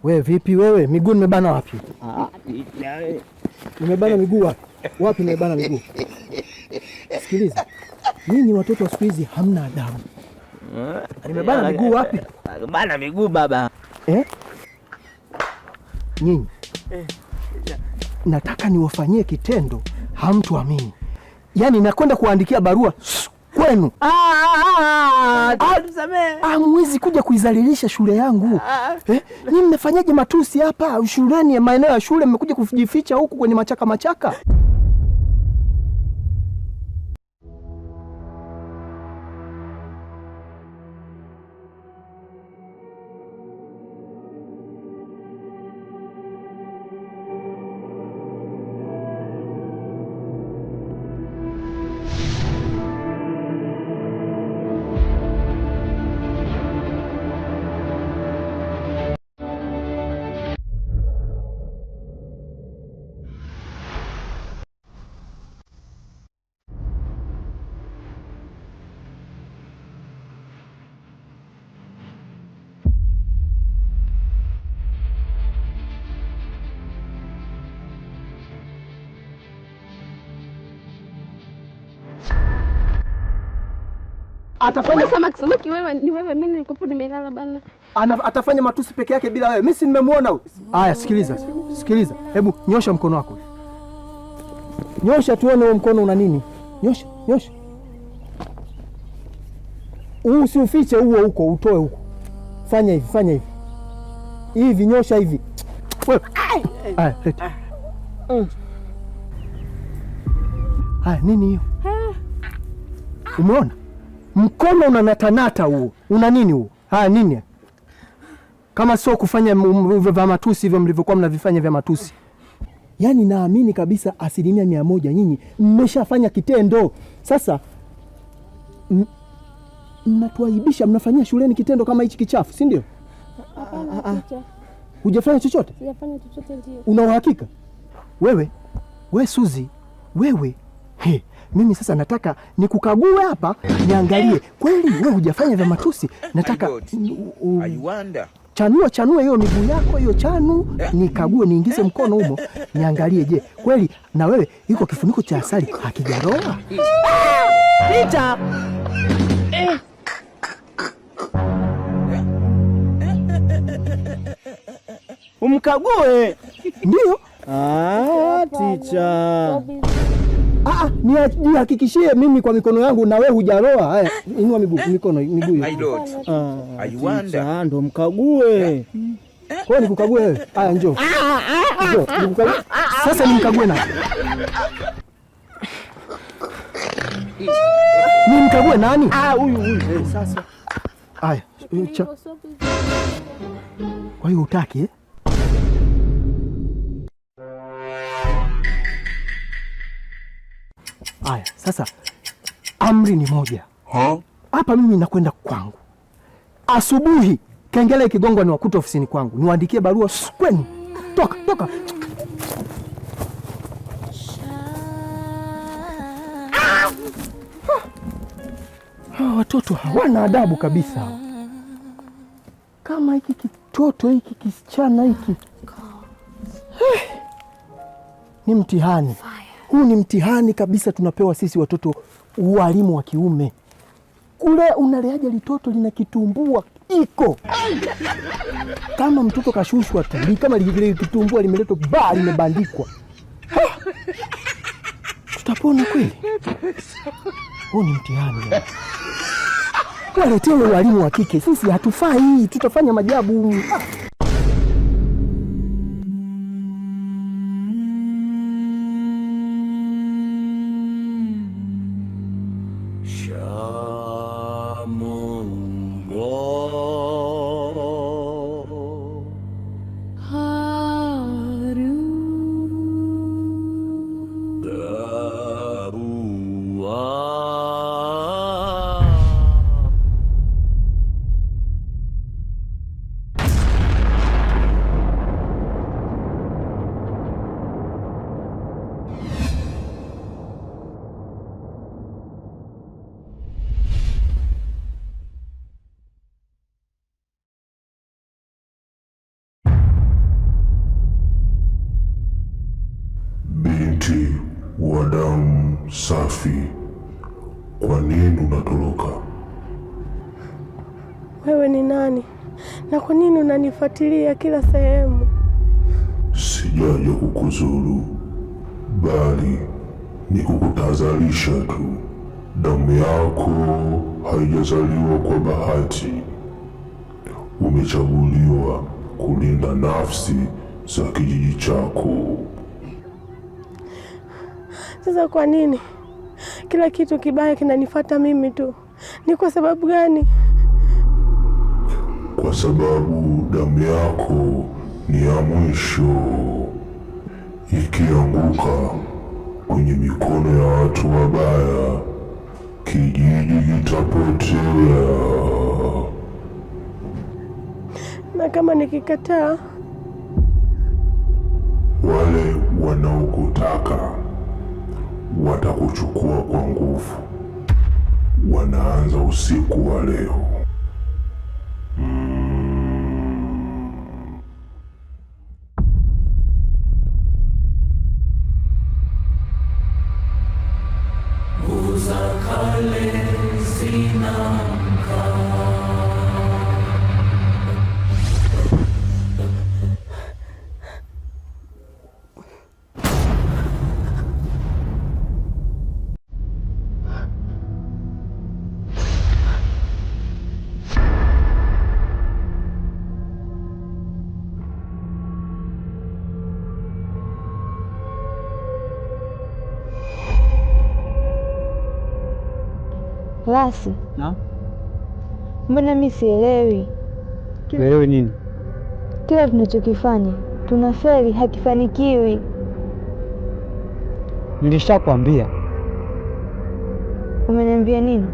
Wewe vipi wewe? Miguu nimebana wapi? Nimebana miguu wapi? Wapi nimebana miguu? Sikiliza. Nyinyi watoto wa siku hizi hamna adabu. Nimebana miguu wapi? Bana miguu baba. Nyinyi. Nataka niwafanyie kitendo hamtuamini. Yaani nakwenda kuandikia barua kwenu. Tusamee. Hamwezi kuja kuizalilisha shule yangu. Nyinyi mnafanyaje matusi hapa shuleni, maeneo ya shule, mmekuja kujificha huku kwenye machaka. Atafanya samaki wewe, ni wewe, mimi nilikuwa nimelala bana. Atafanya matusi peke yake bila wewe. Mimi si nimemwona huyo. Haya, sikiliza. Hebu nyosha mkono wako. Nyosha tuone huo mkono una nini? Nyosha. Usiufiche huo huko, utoe huko. Fanya hivi. Hivi nyosha hivi. Wewe. Haya, leta. Haya, nini hiyo? Umeona? Mkono unanatanata huo. Una nini huo? Haya, nini? Kama sio kufanya vya matusi hivyo mlivyokuwa mnavifanya vya matusi. Yaani naamini kabisa 100% nyinyi mmeshafanya kitendo. Sasa mnatuaibisha, mnafanyia shuleni kitendo kama hichi kichafu, si ndio? Hujafanya chochote? Sijafanya chochote ndio. Una uhakika? Wewe Suzi, wewe. Mimi sasa nataka nikukague hapa, niangalie kweli wewe hujafanya vya matusi. Nataka chanua hiyo miguu yako, hiyo chanu, nikague, niingize mkono humo, niangalie je, kweli na wewe iko kifuniko cha asali hakijaroa. Ticha. Umkague. Ndio. Ticha. Nihakikishie mimi kwa mikono yangu na wewe hujaroa. Haya, inua miguu hiyo. Ndo mkague. Kwa nini nikukague wewe? Haya, njoo. Nikukague. Sasa nimkague nani? Nimkague nani? Huyu. Sasa. Haya, kwa hiyo hutaki Haya, sasa amri ni moja. Hapa mimi nakwenda kwangu. Asubuhi kengele ikigongwa ni wakuta ofisini kwangu. Niwaandikie barua kwenu. Toka. Watoto hawana adabu kabisa. Kama hiki kitoto hiki kisichana hiki. Ni mtihani. Huu ni mtihani kabisa tunapewa sisi watoto walimu wa kiume. Kule unaleaje litoto lina kitumbua iko. Kama mtoto kashushwa tu, kama lile kitumbua limeletwa limebandikwa. Tutapona kweli? Huu ni mtihani. Waletewe walimu wa kike, sisi hatufai, tutafanya majabu. Safi, kwa nini unatoroka? Wewe ni nani na kwa nini unanifuatilia kila sehemu? Sijaja kukuzuru, bali ni kukutahadharisha tu. Damu yako haijazaliwa kwa bahati. Umechaguliwa kulinda nafsi za kijiji chako. Sasa kwa nini kila kitu kibaya kinanifuata mimi tu? Ni kwa sababu gani? Kwa sababu damu yako ni ya mwisho. Ikianguka kwenye mikono ya watu wabaya, kijiji kitapotea. Na kama nikikataa? Wale wanaokutaka watakuchukua kwa nguvu. Wanaanza usiku wa leo. Lasi, mbona mimi sielewi? Tuelewe nini? Kila tunachokifanya tunafeli, hakifanikiwi. Nilishakwambia. Umeniambia nini?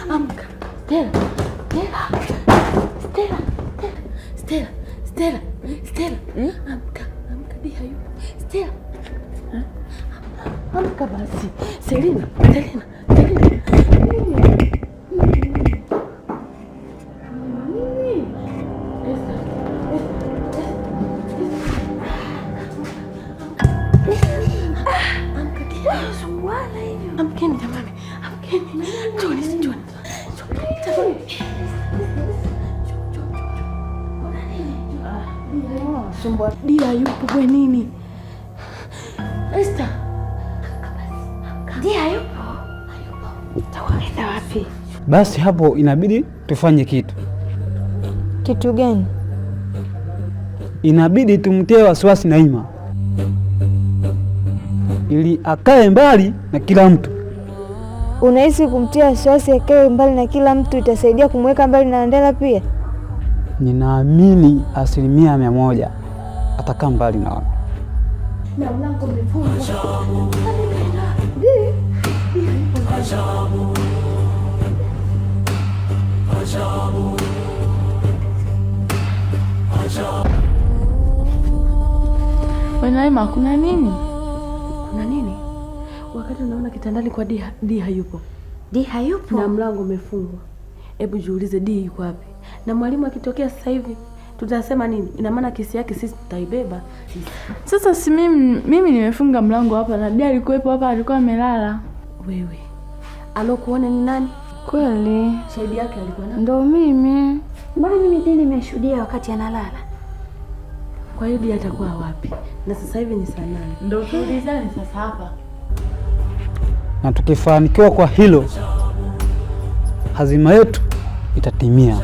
Amka. Stella. Amka. Dia yupo. Stella. Amka basi. Selina. Amkeni jamani. Amkeni. Njoni. Sumbua. Dia yupo bwenini. Esther. Dia hayupo. Takwenda wapi? Basi hapo inabidi tufanye kitu. Kitu gani? Inabidi tumtie wasiwasi Naima ili akae mbali na kila mtu. Unahisi kumtia wasiwasi akae mbali na kila mtu itasaidia kumweka mbali na Wandela pia? Ninaamini 100% atakaa mbali na watu. Na mlango umefungwa. Naima, kuna nini? Kuna nini? Wakati unaona kitandani kwa Di hayupo. Di hayupo? Na mlango umefungwa. Hebu jiulize Di yuko wapi? Na mwalimu akitokea sasa hivi tutasema nini? Ina maana kesi yake sisi tutaibeba. Sasa si mimi nimefunga mlango hapa na Di alikuwepo hapa, alikuwa amelala. Wewe alokuona ni nani? Kweli. Shahidi yake alikuwa nani? Ndo mimi. Mbona mimi Di nimeshuhudia wakati analala? Kwa hiyo Di atakuwa wapi? Na sasa hivi ni saa 8. Ndio tuulizane sasa hapa. Na tukifanikiwa kwa hilo, hazima yetu itatimia.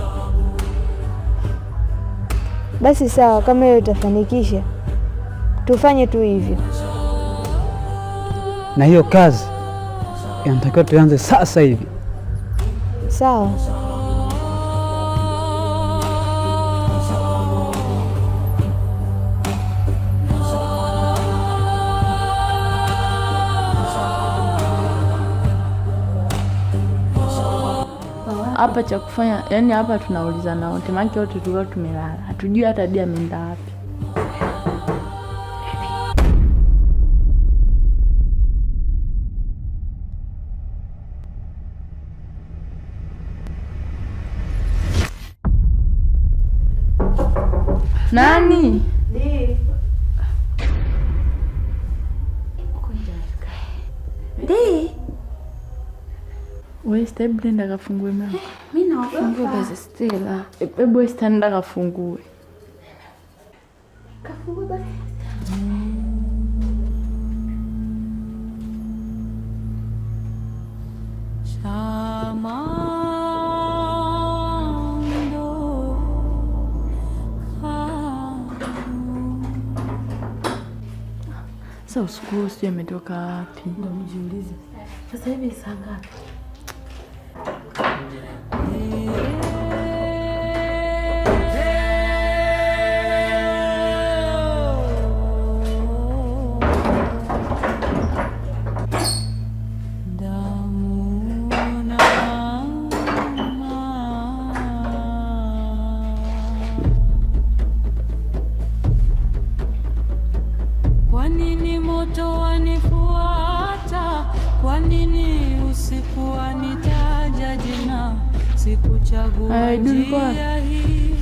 Basi sawa, kama hiyo utafanikisha, tufanye tu hivyo. Na hiyo kazi inatakiwa tuanze sasa hivi. Sawa. Hapa cha kufanya, yani hapa tunaulizana wote, maana wote tulikuwa tumelala. Hatujui hata Di ameenda wapi. Nani? Di. Di. Wewe Stella, nenda kafungue mlango. Mimi naogopa. Fungue basi Stella. Hebu Esther nenda kafungue. Kafungue basi. Sasa usiku sio ametoka wapi? Ndio mjiulize. Sasa hivi saa ngapi? Kwa nini moto wanifuata? Kwa nini usiku wanitaja jina? Sikuchagua njia hii.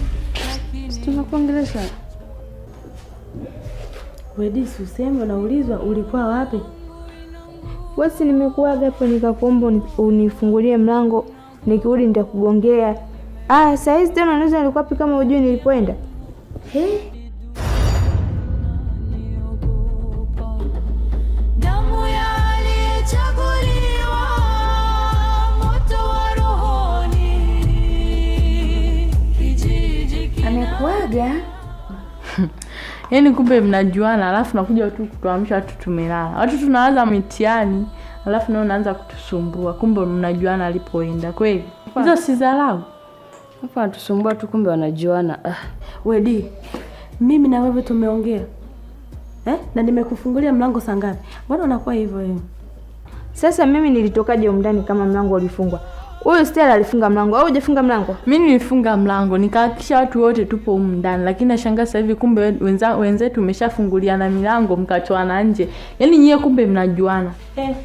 Tunakuongelesha. Wedi, useme unaulizwa ulikuwa wapi? Basi nimekuaga hapo nikakuomba unifungulie mlango, nikirudi nitakugongea. Saa hizi tena unaweza nilikuwa wapi kama hujui nilipoenda? Damu ya aliyechaguliwa, moto wa rohoni, kijiji amekuaga. Yaani kumbe mnajuana, alafu nakuja tu kutuamsha watu tumelala. Watu tunaanza mitihani, alafu nao unaanza kutusumbua. Kumbe mnajuana alipoenda. Kweli? Hizo si dharau. Hapa wanatusumbua tu, kumbe wanajuana. Wedi, mimi na wewe tumeongea. Na nimekufungulia mlango saa ngapi? Mbona unakuwa hivyo wewe? Sasa mimi nilitokaje ndani kama mlango ulifungwa? Huyu Stella alifunga mlango au hujafunga mlango? Mimi nilifunga mlango, nikahakikisha watu wote tupo humu ndani, lakini nashangaa sasa hivi kumbe wenzetu umeshafunguliana milango mkachoana nje. Yaani nyie kumbe mnajuana.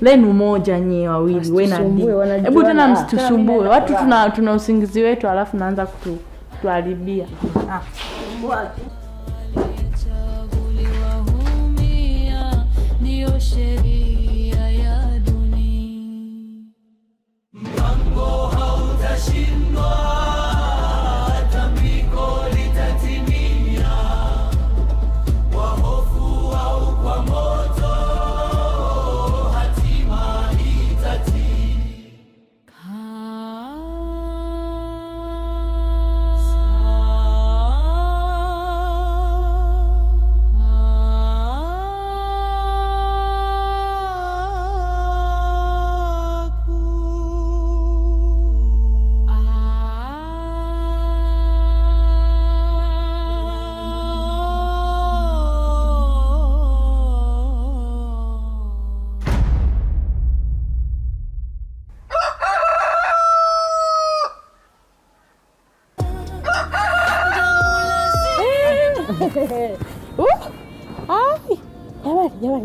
Lenu moja nyie wawili, wewe na Di. Hebu tena msitusumbue. Watu tuna usingizi wetu alafu naanza kutuharibia. ndio sheria ya dunia. Mpango hautashindwa, tambiko litatimia. Kwa hofu au kwa moto,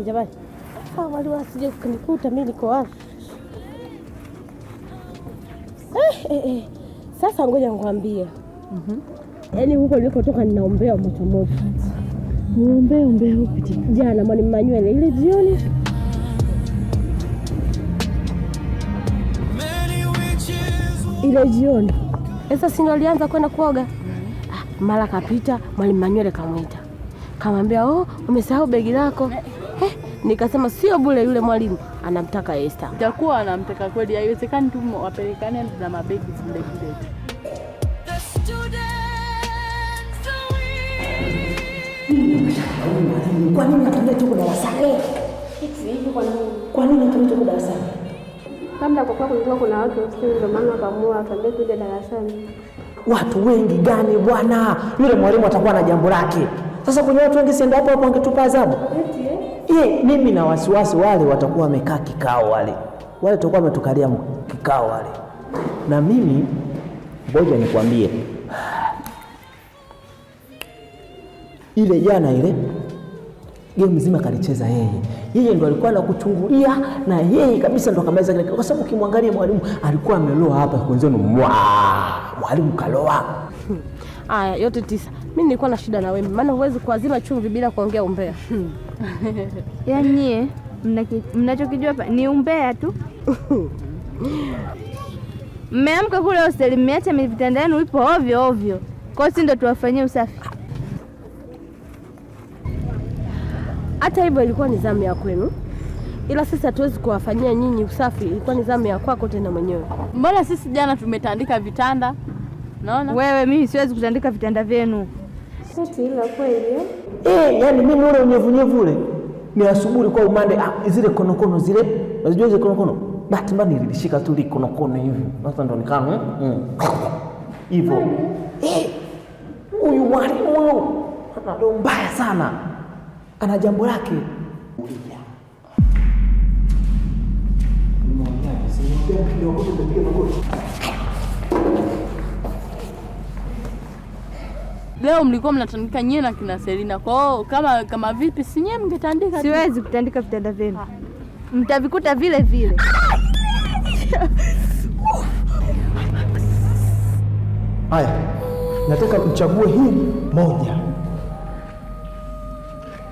Jamani. Mwalimu asije kunikuta mimi niko wapi. Sasa ngoja nikwambie. Yaani huko nilikotoka ninaombea moto. Ombea huko jana mwalimu Manywele ile jioni. Ile jioni. Sasa si alianza kwenda kuoga. Mara kapita mwalimu Manywele kamwita. Kamwambia, umesahau begi lako. Nikasema sio bure, yule mwalimu anamtaka Esther. Itakuwa anamtaka kweli, haiwezekani tu wapelekane na mabegi zile. Kwa nini nataka tuko darasani? Kwa nini nataka tuko darasani? Kabla kwa kulikuwa kuna watu ofisini, ndio maana akaamua atembee tuje darasani. Watu wengi gani bwana? Yule mwalimu atakuwa na jambo lake. Sasa kwenye watu wengi sienda hapo angetupa adhabu. Mimi na wasiwasi wale watakuwa wamekaa kikao wale watakuwa wametukalia kikao wale. Na mimi ngoja nikwambie. Ile jana ile game mzima kalicheza yeye. Yeye ndo alikuwa anakuchungulia na yeye kabisa ndo akamaliza kile. Kwa sababu ukimwangalia mwalimu alikuwa ameloa hapa kwenzenu. Mwalimu kaloa. Aya, yote 9. Mimi nilikuwa na shida na wewe. Maana huwezi kuazima chumvi bila kuongea umbea. Yaani nyie mnachokijua hapa ni umbea tu. Mmeamka kule hosteli, mmeacha vitanda yenu ipo ovyo. Kwa hiyo ndio tuwafanyie usafi. Hata hivyo ilikuwa ni zamu ya kwenu. Ila sisi hatuwezi kuwafanyia nyinyi usafi, ilikuwa ni zamu ya kwako tena mwenyewe. Mbona sisi jana tumetandika vitanda? Naona? Wewe mimi siwezi kutandika vitanda vyenu. Sisi ila kweli. Yaani mimi ule unyevunyevu ule ni asubuhi kwa umande zile konokono zile. Unajua zile konokono? Bahati mbaya nilishika tu ile konokono hivi. Sasa ndo nikano hivyo. Huyu mwalimu ana mbaya sana. Ana jambo lake. Leo mlikuwa mnatandika nyewe na kina Selina. Kwa hiyo kama vipi si nyewe mngetandika? Siwezi kutandika vitanda vyenu. Mtavikuta vile. Haya. Nataka mchague hili moja.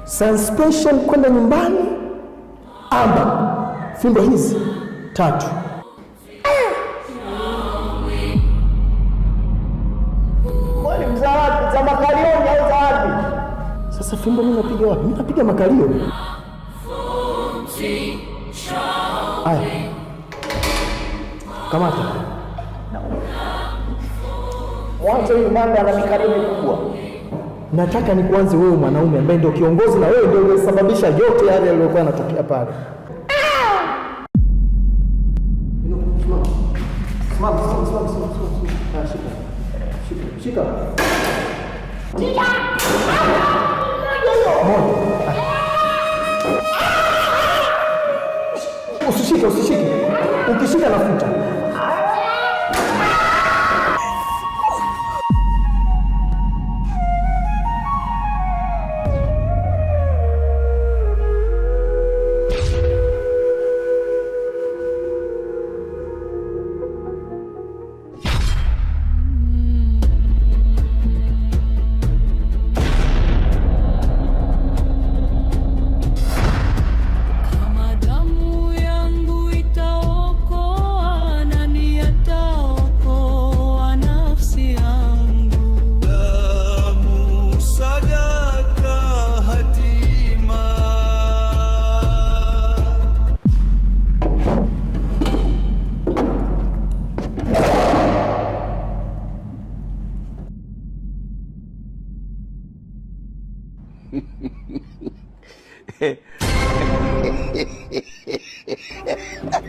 Suspension kwenda nyumbani ama fimbo hizi 3. Mwalimu zawadi za makalio au zawadi? Sasa fimbo mimi napiga wapi? Mimi napiga makalio. Haya. Kamata. Mwanzo hii mambo ana mikalio mikubwa. Nataka ni kuanze wewe mwanaume ambaye ndio kiongozi na wewe ndio unasababisha yote yale yaliyokuwa yanatokea pale. Simama. Shika. Usishike. Ukishika nafuta.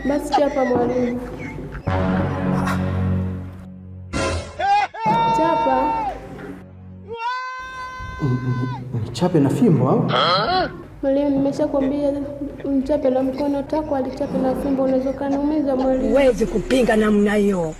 Basi chapa mwalimu. Chapa. Chape na fimbo au? Mwalimu, nimeshakwambia mchape na mkono tako alichape na fimbo, unaweza kaniumiza mwalimu. Huwezi kupinga namna hiyo.